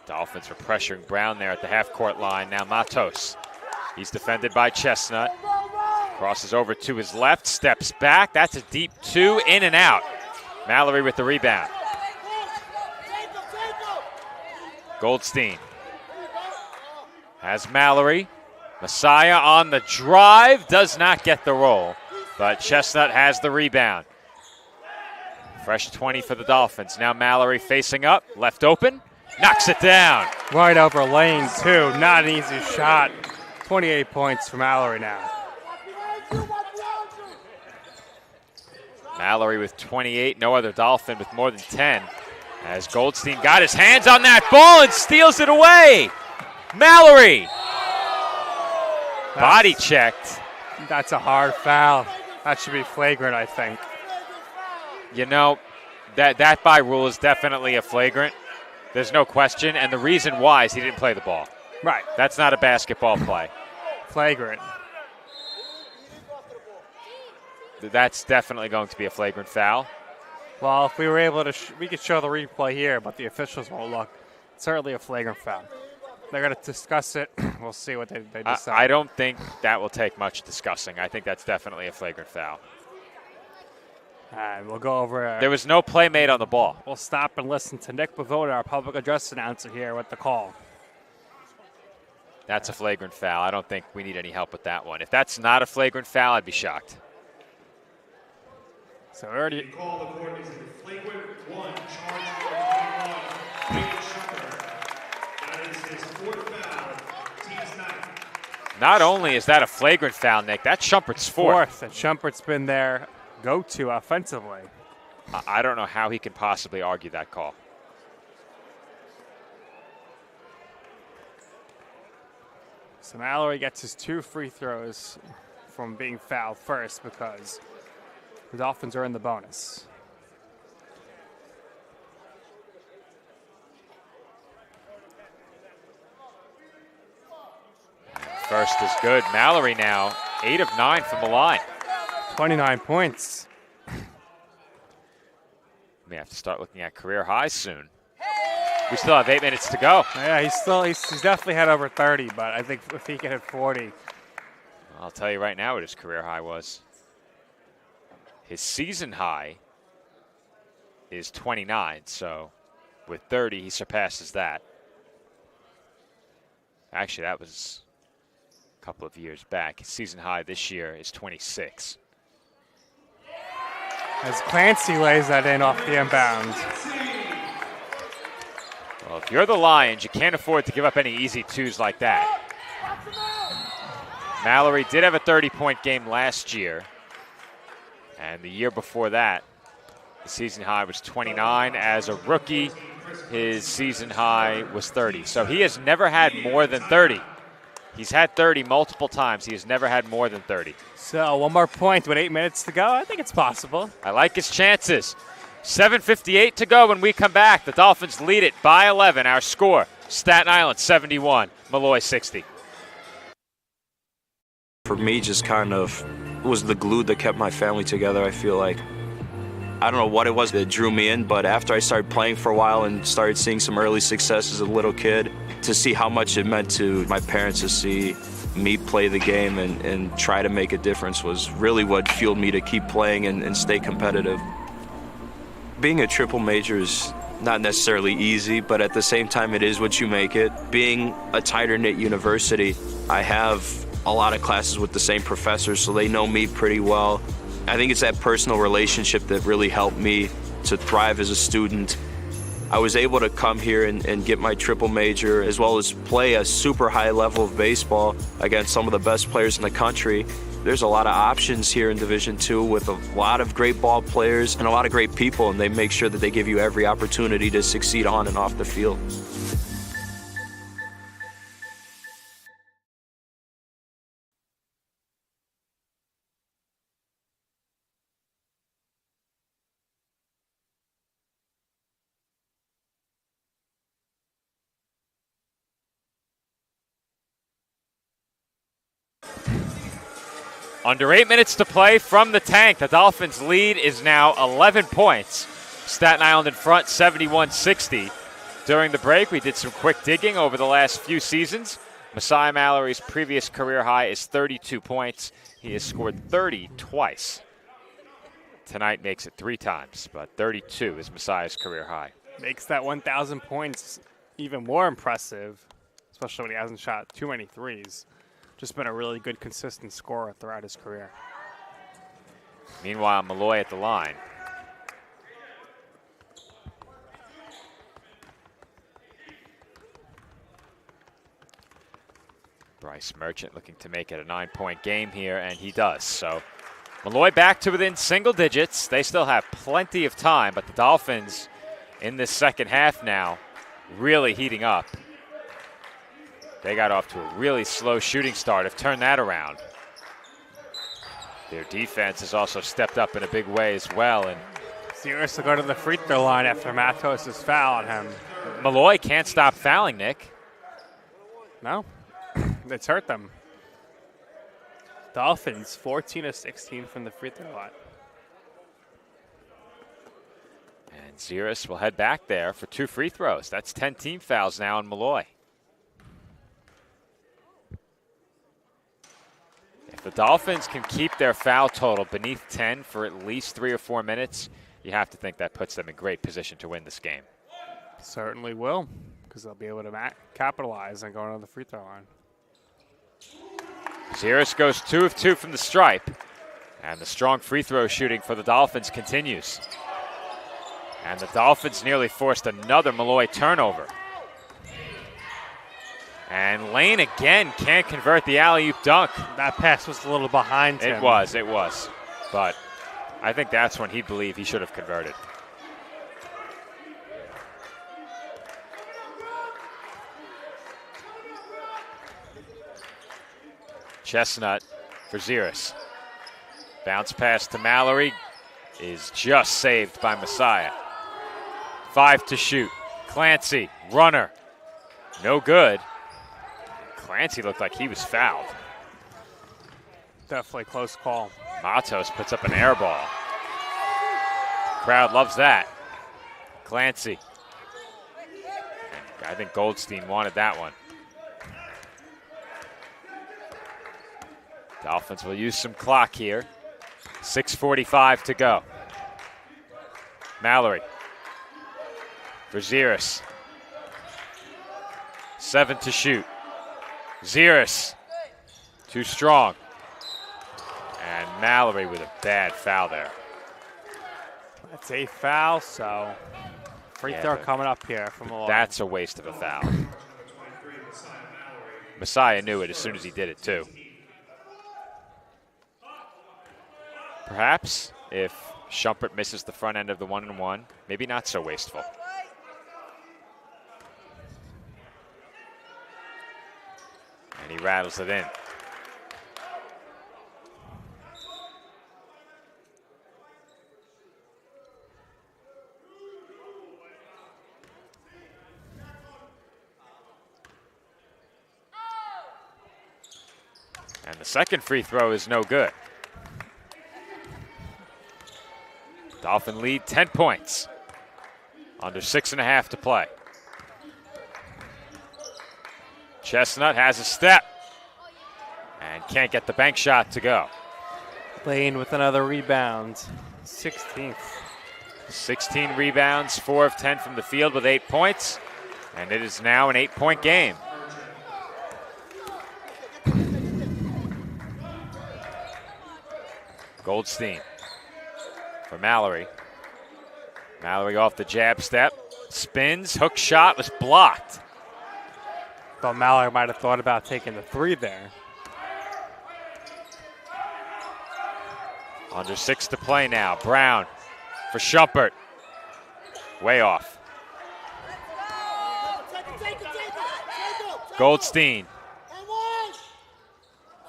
Dolphins are pressuring Brown there at the half-court line. Now Matos. He's defended by Chestnut. Crosses over to his left, steps back. That's a deep 2, in and out. Mallory with the rebound. Goldstein has Mallory. Messiah on the drive, does not get the roll, but Chestnut has the rebound. Fresh 20 for the Dolphins. Now Mallory facing up, left open, knocks it down. Right over lane 2, not an easy shot. 28 points for Mallory now. Mallory with 28, no other Dolphin with more than 10. As Goldstein got his hands on that ball and steals it away. Mallory. Body checked. That's a hard foul. That should be flagrant, I think. You know, that by rule is definitely a flagrant. There's no question, and the reason why is he didn't play the ball. Right. That's not a basketball play. Flagrant. That's definitely going to be a flagrant foul. Well, if we were able to, we could show the replay here, but the officials won't look. It's certainly a flagrant foul. They're going to discuss it. We'll see what they decide. I don't think that will take much discussing. I think that's definitely a flagrant foul. All right, we'll go over. There was no play made on the ball. We'll stop and listen to Nick Bavoda, our public address announcer here, with the call. That's a flagrant foul. I don't think we need any help with that one. If that's not a flagrant foul, I'd be shocked. So already. The call of the court is a flagrant 1, charge for 21. That is his 4th foul. Team's 9. Not only is that a flagrant foul, Nick, that's Shumpert's 4th. And Shumpert's been their go-to offensively. I don't know how he can possibly argue that call. So Mallory gets his 2 free throws from being fouled first because the Dolphins are in the bonus. First is good. Mallory now 8 of 9 from the line. 29 points. May have to start looking at career highs soon. We still have 8 minutes to go. Yeah, he's definitely had over 30, but I think if he can hit 40. I'll tell you right now what his career high was. His season high is 29, so with 30, he surpasses that. Actually, that was a couple of years back. His season high this year is 26. As Clancy lays that in off the inbound. Well, if you're the Lions, you can't afford to give up any easy 2s like that. Mallory did have a 30-point game last year. And the year before that, the season high was 29. As a rookie, his season high was 30. So he has never had more than 30. He's had 30 multiple times. He has never had more than 30. So 1 more point with 8 minutes to go. I think it's possible. I like his chances. 7:58 to go when we come back. The Dolphins lead it by 11. Our score, Staten Island 71, Molloy 60. For me, just kind of was the glue that kept my family together. I feel like, I don't know what it was that drew me in, but after I started playing for a while and started seeing some early success as a little kid, to see how much it meant to my parents to see me play the game and try to make a difference was really what fueled me to keep playing and stay competitive. Being a triple major is not necessarily easy, but at the same time it is what you make it. Being a tighter-knit university, I have a lot of classes with the same professors, so they know me pretty well. I think it's that personal relationship that really helped me to thrive as a student. I was able to come here and get my triple major, as well as play a super high level of baseball against some of the best players in the country. There's a lot of options here in Division II with a lot of great ball players and a lot of great people, and they make sure that they give you every opportunity to succeed on and off the field. Under 8 minutes to play from the tank. The Dolphins' lead is now 11 points. Staten Island in front, 71-60. During the break, we did some quick digging over the last few seasons. Messiah Mallory's previous career high is 32 points. He has scored 30 twice. Tonight makes it 3 times, but 32 is Messiah's career high. Makes that 1,000 points even more impressive, especially when he hasn't shot too many threes. Just been a really good, consistent scorer throughout his career. Meanwhile, Molloy at the line. Bryce Merchant looking to make it a 9-point game here, and he does. So Molloy back to within single digits. They still have plenty of time, but the Dolphins in this second half now really heating up. They got off to a really slow shooting start, have turned that around. Their defense has also stepped up in a big way as well. And Sirius will go to the free throw line after Matos' foul on him. Molloy can't stop fouling, Nick. No, it's hurt them. Dolphins 14 of 16 from the free throw line. And Ziris will head back there for 2 free throws. That's 10 team fouls now on Molloy. If the Dolphins can keep their foul total beneath 10 for at least 3 or 4 minutes, you have to think that puts them in great position to win this game. Certainly will, because they'll be able to capitalize on going on the free throw line. Ziris goes 2 of 2 from the stripe, and the strong free throw shooting for the Dolphins continues. And the Dolphins nearly forced another Molloy turnover. And Lane again can't convert the alley-oop dunk. That pass was a little behind him. It was. But I think that's when he believed he should have converted. Chestnut for Ziris. Bounce pass to Mallory is just saved by Messiah. 5 to shoot. Clancy, runner. No good. Clancy looked like he was fouled. Definitely close call. Matos puts up an air ball. Crowd loves that. Clancy. And I think Goldstein wanted that one. Dolphins will use some clock here. 6:45 to go. Mallory for Ziris. 7 to shoot. Ziris, too strong. And Mallory with a bad foul there. That's a foul, so free throw coming up here from Molloy. That's a waste of a foul. Messiah knew it as soon as he did it, too. perhaps, if Shumpert misses the front end of the 1-and-1. Maybe not so wasteful. And he rattles it in. And the second free throw is no good. Dolphin lead 10 points. Under 6.5 to play. Chestnut has a step and can't get the bank shot to go. Lane with another rebound. 16th. 16 rebounds, 4 of 10 from the field with 8 points. And it is now an 8-point game. Goldstein for Mallory. Mallory off the jab step. Spins, hook shot was blocked. Thought Mallory might have thought about taking the 3 there. Under 6 to play now. Brown for Shumpert. Way off. Goldstein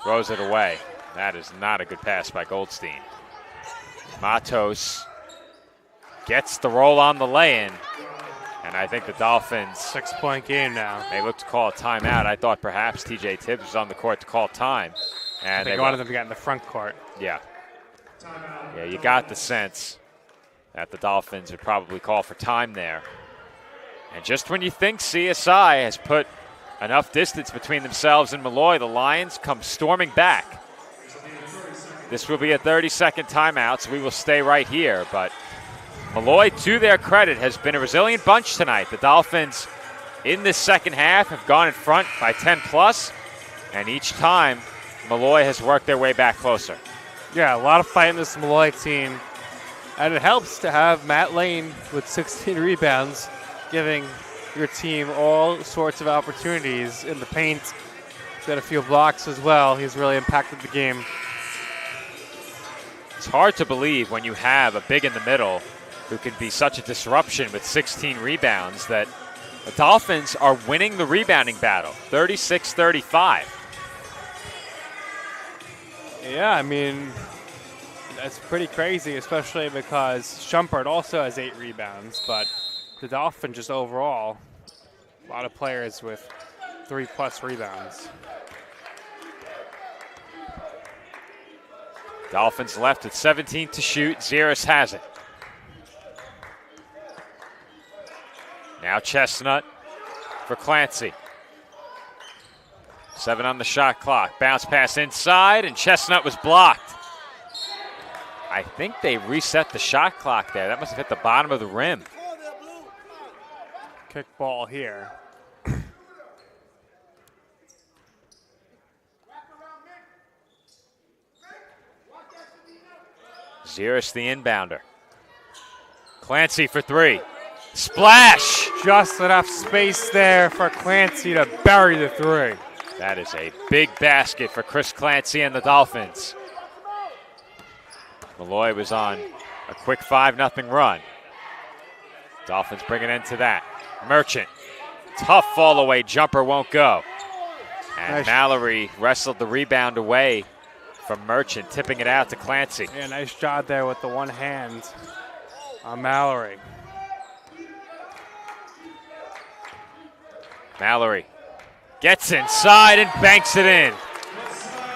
throws it away. That is not a good pass by Goldstein. Matos gets the roll on the lay-in. And I think the Dolphins... 6-point game now. They look to call a timeout. I thought perhaps TJ Tibbs was on the court to call time. And they wanted them to get in the front court. Yeah. Yeah, you got the sense that the Dolphins would probably call for time there. And just when you think CSI has put enough distance between themselves and Molloy, the Lions come storming back. This will be a 30-second timeout, so we will stay right here. But Molloy, to their credit, has been a resilient bunch tonight. The Dolphins, in this second half, have gone in front by 10+, and each time, Molloy has worked their way back closer. Yeah, a lot of fight in this Molloy team. And it helps to have Matt Lane with 16 rebounds, giving your team all sorts of opportunities in the paint. He's got a few blocks as well. He's really impacted the game. It's hard to believe when you have a big in the middle who can be such a disruption with 16 rebounds that the Dolphins are winning the rebounding battle, 36-35. Yeah, I mean, that's pretty crazy, especially because Shumpert also has 8 rebounds, but the Dolphins just overall, a lot of players with 3+ rebounds. Dolphins left with 17 to shoot. Zeris has it. Now Chestnut for Clancy. 7 on the shot clock. Bounce pass inside, and Chestnut was blocked. I think they reset the shot clock there. That must have hit the bottom of the rim. Kick ball here. Zeris the inbounder. Clancy for 3. Splash! Just enough space there for Clancy to bury the 3. That is a big basket for Chris Clancy and the Dolphins. Molloy was on a quick 5-0 run. Dolphins bring an end to that. Merchant, tough fall away jumper won't go. And nice. Mallory wrestled the rebound away from Merchant, tipping it out to Clancy. Yeah, nice job there with the one hand on Mallory. Mallory gets inside and banks it in.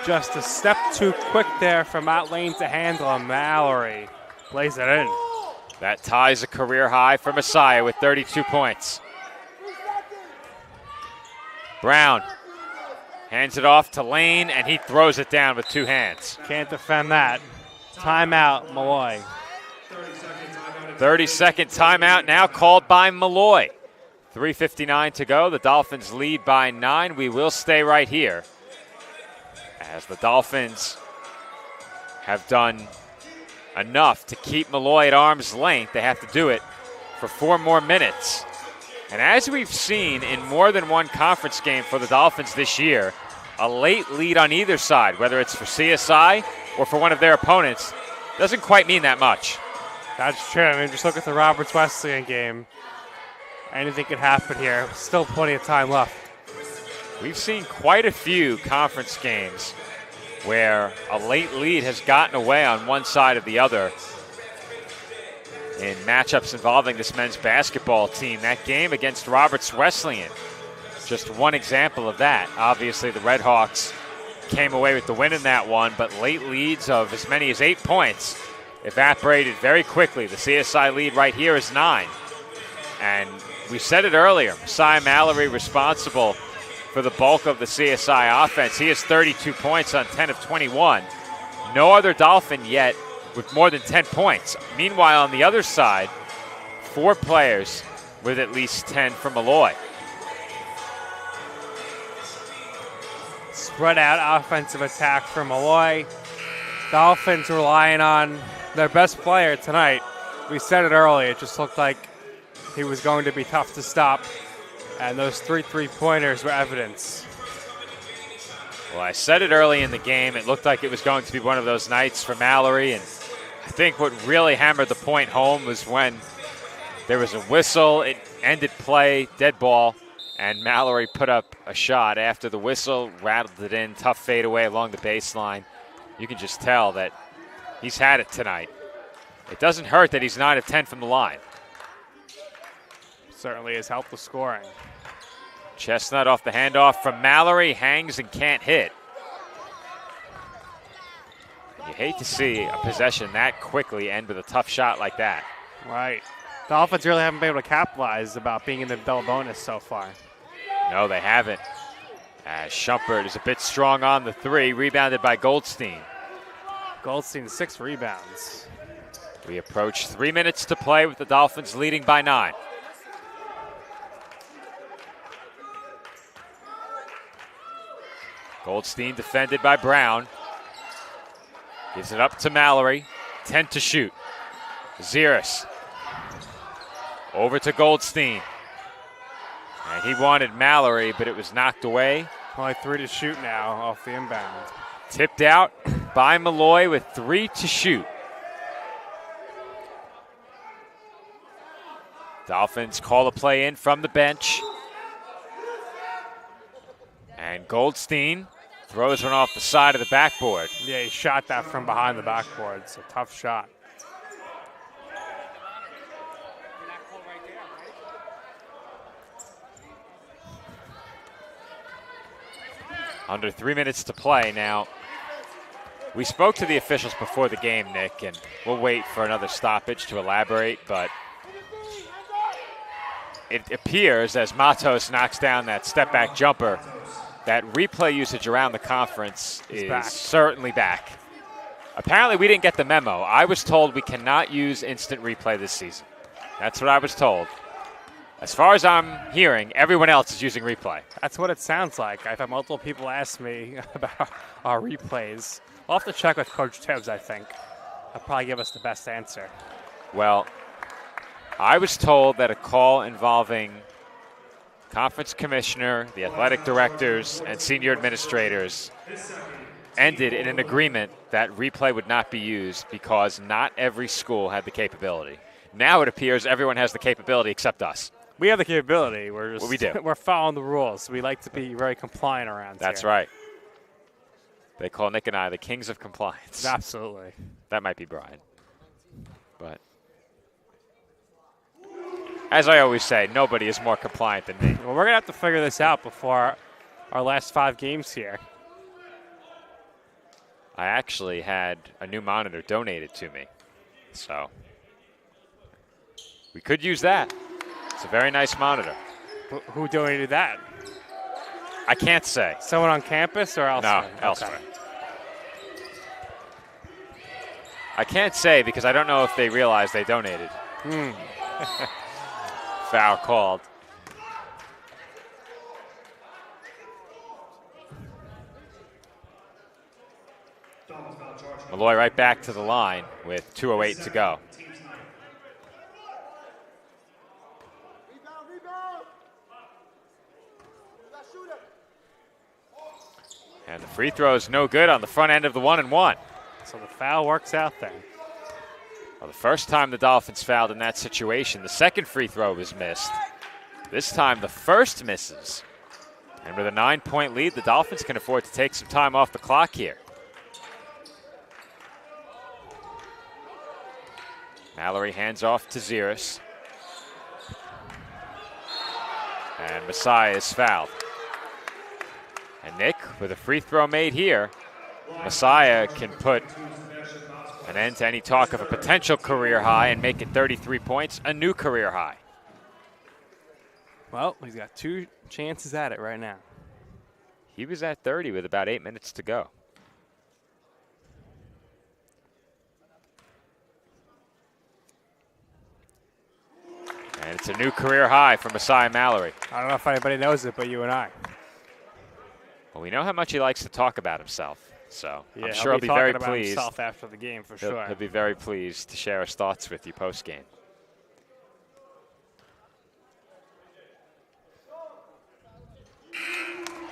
Just a step too quick there for Matt Lane to handle, and Mallory plays it in. That ties a career high for Messiah with 32 points. Brown hands it off to Lane, and he throws it down with 2 hands. Can't defend that. Timeout, Molloy. 30-second timeout now called by Molloy. 3:59 to go. The Dolphins lead by 9. We will stay right here as the Dolphins have done enough to keep Molloy at arm's length. They have to do it for 4 more minutes. And as we've seen in more than one conference game for the Dolphins this year, a late lead on either side, whether it's for CSI or for one of their opponents, doesn't quite mean that much. That's true. I mean, just look at the Roberts Wesleyan game. Anything could happen here. Still plenty of time left. We've seen quite a few conference games where a late lead has gotten away on one side or the other in matchups involving this men's basketball team. That game against Roberts Wesleyan, just one example of that. Obviously, the Red Hawks came away with the win in that one, but late leads of as many as 8 points evaporated very quickly. The CSI lead right here is 9. And we said it earlier, Messiah Mallory responsible for the bulk of the CSI offense. He has 32 points on 10 of 21. No other Dolphin yet with more than 10 points. Meanwhile, on the other side, 4 players with at least 10 from Molloy. Spread out offensive attack for Molloy. Dolphins relying on their best player tonight. We said it early. It just looked like he was going to be tough to stop. And those 3 3-pointers were evidence. Well, I said it early in the game. It looked like it was going to be one of those nights for Mallory. And I think what really hammered the point home was when there was a whistle. It ended play, dead ball. And Mallory put up a shot after the whistle, rattled it in, tough fadeaway along the baseline. You can just tell that he's had it tonight. It doesn't hurt that he's 9 of 10 from the line. Certainly has helped the scoring. Chestnut off the handoff from Mallory, hangs and can't hit. You hate to see a possession that quickly end with a tough shot like that. Right. Dolphins really haven't been able to capitalize about being in the double bonus so far. No, they haven't. As Shumpert is a bit strong on the 3, rebounded by Goldstein. Goldstein, 6 rebounds. We approach 3 minutes to play with the Dolphins leading by 9. Goldstein defended by Brown. Gives it up to Mallory. 10 to shoot. Ziris. Over to Goldstein. And he wanted Mallory, but it was knocked away. Only 3 to shoot now off the inbound. Tipped out by Molloy with 3 to shoot. Dolphins call a play in from the bench. And Goldstein throws one off the side of the backboard. Yeah, he shot that from behind the backboard. It's a tough shot. Under 3 minutes to play now. We spoke to the officials before the game, Nick, and we'll wait for another stoppage to elaborate, but it appears as Matos knocks down that step-back jumper, that replay usage around the conference is back. Certainly back. Apparently we didn't get the memo. I was told we cannot use instant replay this season. That's what I was told. As far as I'm hearing, everyone else is using replay. That's what it sounds like. I've had multiple people ask me about our replays. I'll have to check with Coach Tibbs, I think. He'll probably give us the best answer. Well, I was told that a call involving conference commissioner, the athletic directors, and senior administrators ended in an agreement that replay would not be used because not every school had the capability. Now it appears everyone has the capability except us. We have the capability. We're just we do. We're following the rules. We like to be very compliant around That's here. right. They call Nick and I the kings of compliance. Absolutely. That might be Brian. But as I always say, nobody is more compliant than me. Well, we're going to have to figure this out before our last 5 games here. I actually had a new monitor donated to me. So we could use that. It's a very nice monitor. Who donated that? I can't say. Someone on campus or elsewhere? No, elsewhere. I can't say because I don't know if they realize they donated. Foul called. Molloy right back to the line with 2:08 to go. And the free throw is no good on the front end of the 1-and-1. So the foul works out there. Well, the first time the Dolphins fouled in that situation, the second free throw was missed. This time the first misses. And with a 9-point lead, the Dolphins can afford to take some time off the clock here. Mallory hands off to Ziris. And Messiah is fouled. And Nick, with a free throw made here, Messiah can put an end to any talk of a potential career high and make it 33 points, a new career high. Well, he's got 2 chances at it right now. He was at 30 with about 8 minutes to go. And it's a new career high for Messiah Mallory. I don't know if anybody knows it, but you and I. Well, we know how much he likes to talk about himself, so Yeah, I'm sure he'll be very talking about pleased. himself after the game for sure. He'll be very pleased to share his thoughts with you post-game.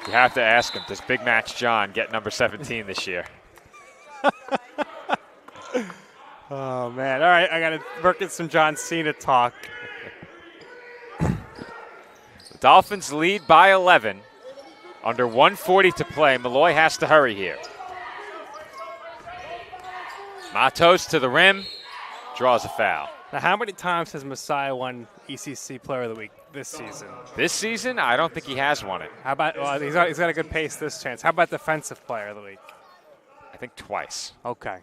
You have to ask him, does Big Match John get number 17 this year? Oh, man. All right, I got to work at some John Cena talk. The Dolphins lead by 11. Under 1:40 to play. Molloy has to hurry here. Matos to the rim. Draws a foul. Now, how many times has Messiah won ECC Player of the Week this season? This season, I don't think he has won it. How about, well, he's got a good pace this chance. How about Defensive Player of the Week? I think twice. Okay.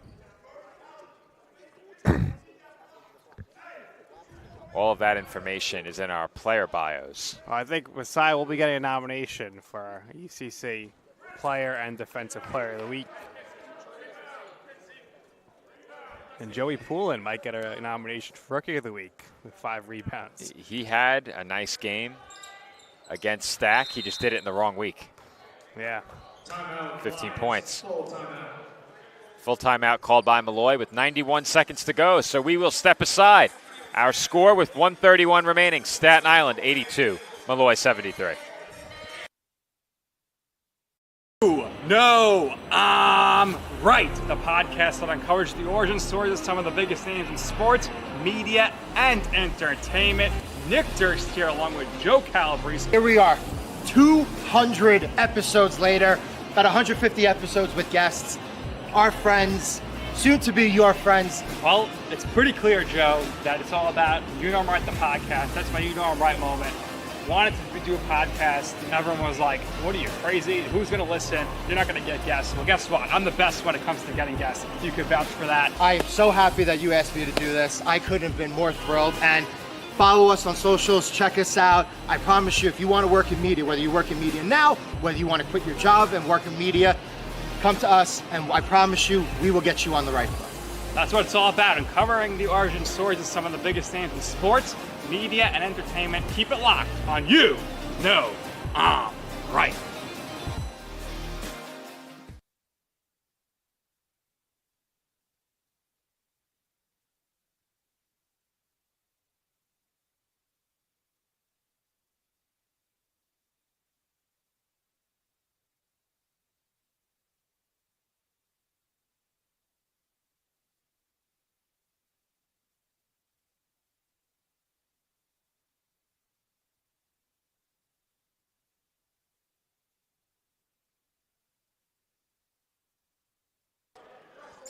All of that information is in our player bios. Well, I think Messiah will be getting a nomination for ECC Player and Defensive Player of the Week. And Joey Poulin might get a nomination for Rookie of the Week with 5 rebounds. He had a nice game against Stack. He just did it in the wrong week. Yeah. 15 points. Full timeout called by Molloy with 91 seconds to go, so we will step aside. Our score with 1:31 remaining, Staten Island 82, Molloy 73. No, I'm right. The podcast that uncovers the origin stories of some of the biggest names in sports, media, and entertainment. Nick Durst here along with Joe Calabrese. Here we are, 200 episodes later, about 150 episodes with guests, our friends, soon to be your friends. Well, it's pretty clear, Joe, that it's all about You Know I'm Right, the podcast. That's my You Know I'm Right moment. Wanted to do a podcast, and everyone was like, what are you, crazy? Who's going to listen? You're not going to get guests. Well, guess what? I'm the best when it comes to getting guests. You could vouch for that. I am so happy that you asked me to do this. I couldn't have been more thrilled. And follow us on socials, check us out. I promise you, if you want to work in media, whether you work in media now, whether you want to quit your job and work in media, come to us, and I promise you, we will get you on the right foot. That's what it's all about, uncovering the origin stories of some of the biggest names in sports, media, and entertainment. Keep it locked on You Know I'm Right.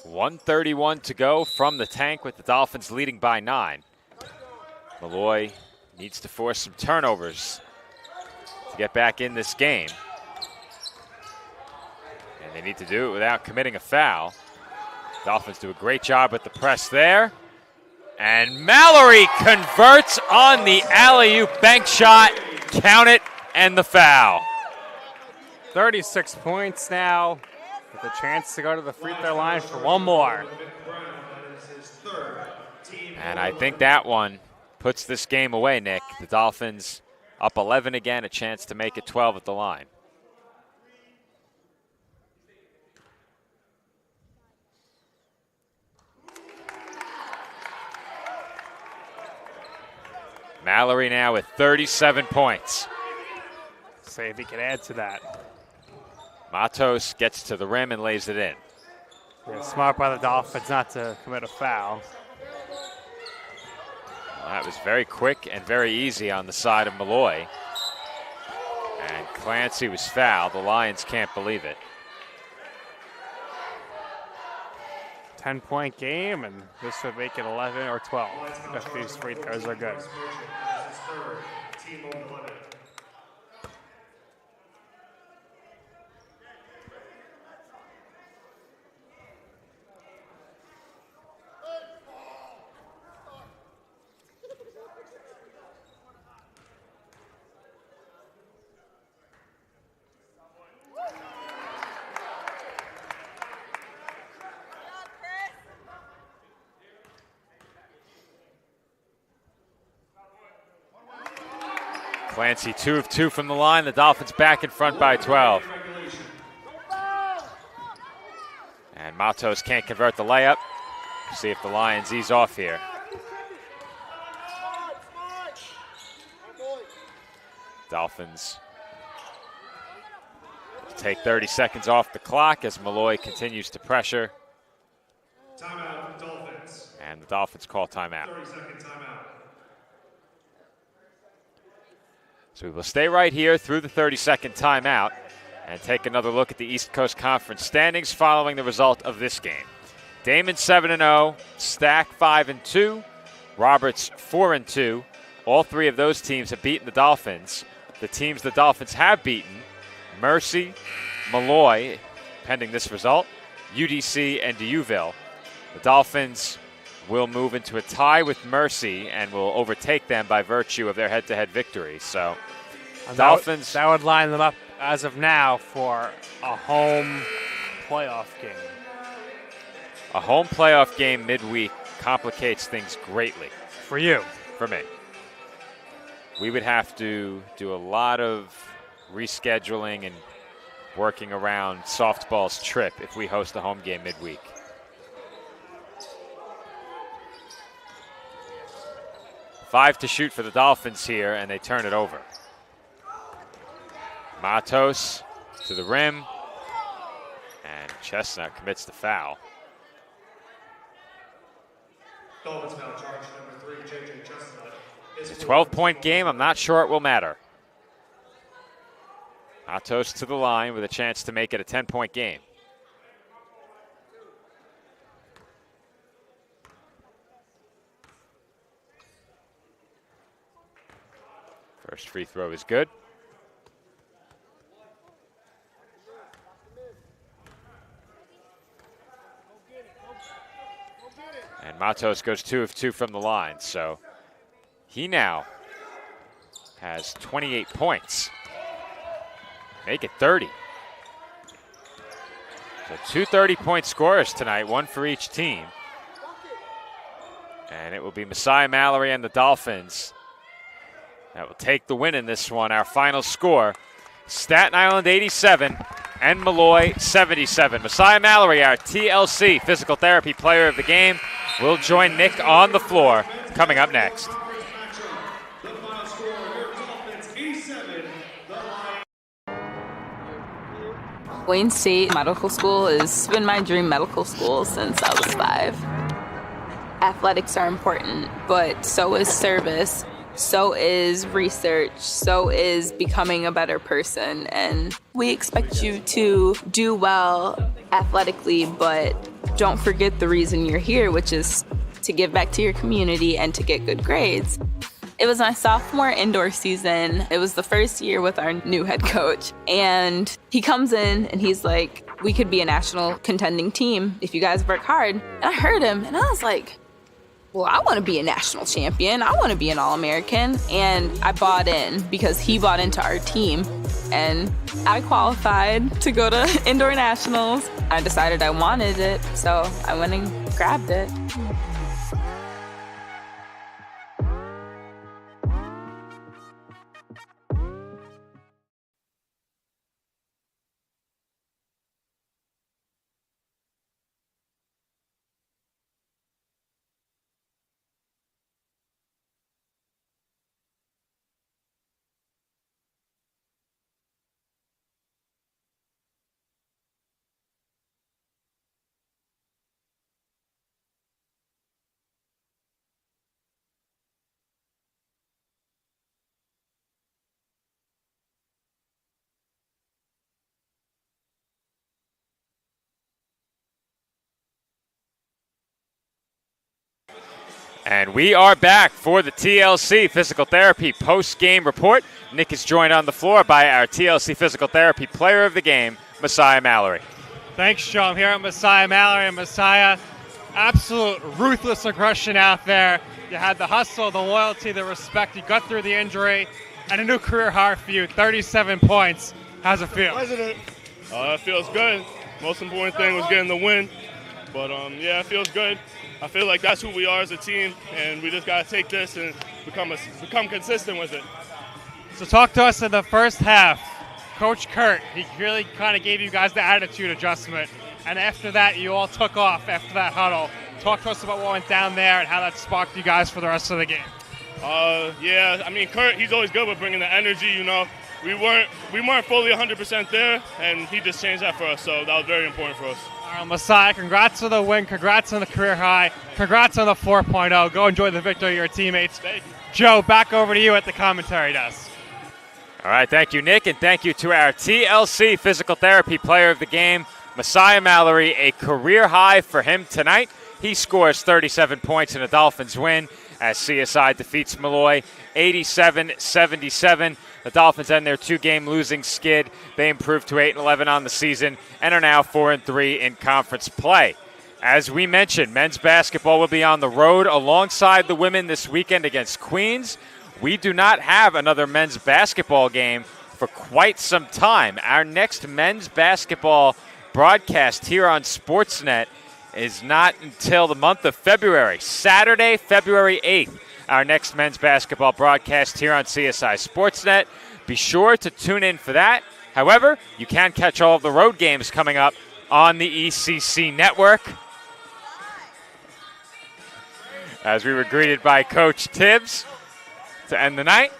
.131 to go from the tank with the Dolphins leading by 9. Molloy needs to force some turnovers to get back in this game. And they need to do it without committing a foul. Dolphins do a great job with the press there. And Mallory converts on the alley-oop bank shot. Count it, and the foul. 36 points now, with a chance to go to the free throw line for one more. And I think that one puts this game away, Nick. The Dolphins up 11 again, a chance to make it 12 at the line. Mallory now with 37 points. See if he can add to that. Matos gets to the rim and lays it in. Yeah, smart by the Dolphins not to commit a foul. That was very quick and very easy on the side of Molloy. And Clancy was fouled. The Lions can't believe it. 10-point game, and this would make it 11 or 12 if these free throws are good. Team of 11. Clancy 2 of 2 from the line. The Dolphins back in front by 12. And Matos can't convert the layup. See if the Lions ease off here. Dolphins will take 30 seconds off the clock as Molloy continues to pressure. Timeout, Dolphins. And the Dolphins call timeout. 30-second timeout. So we will stay right here through the 30-second timeout and take another look at the East Coast Conference standings following the result of this game. Damon 7-0, Stack 5-2, Roberts 4-2. All three of those teams have beaten the Dolphins. The teams the Dolphins have beaten, Mercy, Molloy, pending this result, UDC, and Deauville. The Dolphins will move into a tie with Mercy and will overtake them by virtue of their head-to-head victory. So, And Dolphins. That would line them up as of now for a home playoff game. A home playoff game midweek complicates things greatly. For you. For me. We would have to do a lot of rescheduling and working around softball's trip if we host a home game midweek. Five to shoot for the Dolphins here, and they turn it over. Matos to the rim, and Chestnut commits the foul. Dolphins foul charge number 3, JJ Chestnut. It's a 12-point game. I'm not sure it will matter. Matos to the line with a chance to make it a 10-point game. First free throw is good. And Matos goes 2 of 2 from the line, so he now has 28 points. Make it 30. So 2 30-point scorers tonight, one for each team. And it will be Messiah Mallory and the Dolphins that will take the win in this one. Our final score, Staten Island 87 and Molloy 77. Messiah Mallory, our TLC Physical Therapy Player of the Game, will join Nick on the floor coming up next. Wayne State Medical School has been my dream medical school since I was 5. Athletics are important, but so is service, so is research, so is becoming a better person. And we expect you to do well athletically, but don't forget the reason you're here, which is to give back to your community and to get good grades. It was my sophomore indoor season. It was the first year with our new head coach. And he comes in and he's like, we could be a national contending team if you guys work hard. And I heard him and I was like, well, I want to be a national champion. I want to be an All-American. And I bought in because he bought into our team. And I qualified to go to indoor nationals. I decided I wanted it, so I went and grabbed it. And we are back for the TLC Physical Therapy post-game report. Nick is joined on the floor by our TLC Physical Therapy Player of the Game, Messiah Mallory. Thanks, Joe. I'm here at Messiah Mallory. And Messiah, absolute ruthless aggression out there. You had the hustle, the loyalty, the respect. You got through the injury, and a new career high for you, 37 points. How's it feel? It feels good. Most important thing was getting the win. But, yeah, it feels good. I feel like that's who we are as a team, and we just got to take this and become consistent with it. So talk to us in the first half. Coach Kurt, he really kind of gave you guys the attitude adjustment, and after that, you all took off after that huddle. Talk to us about what went down there and how that sparked you guys for the rest of the game. Yeah, I mean, Kurt, he's always good with bringing the energy, you know. We weren't fully 100% there, and he just changed that for us, so that was very important for us. All right, Messiah, congrats on the win, congrats on the career high, congrats on the 4.0. Go enjoy the victory of your teammates. Joe, back over to you at the commentary desk. All right, thank you, Nick, and thank you to our TLC Physical Therapy Player of the Game, Messiah Mallory. A career high for him tonight. He scores 37 points in a Dolphins win as CSI defeats Molloy 87-77. The Dolphins end their 2-game losing skid. They improved to 8-11 on the season and are now 4-3 in conference play. As we mentioned, men's basketball will be on the road alongside the women this weekend against Queens. We do not have another men's basketball game for quite some time. Our next men's basketball broadcast here on Sportsnet is not until the month of February. Saturday, February 8th, our next men's basketball broadcast here on CSI Sportsnet. Be sure to tune in for that. However, you can catch all of the road games coming up on the ECC network. As we were greeted by Coach Tibbs to end the night.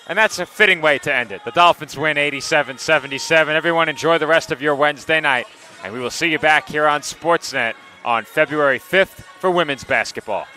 And that's a fitting way to end it. The Dolphins win 87-77. Everyone enjoy the rest of your Wednesday night. And we will see you back here on Sportsnet on February 5th for women's basketball.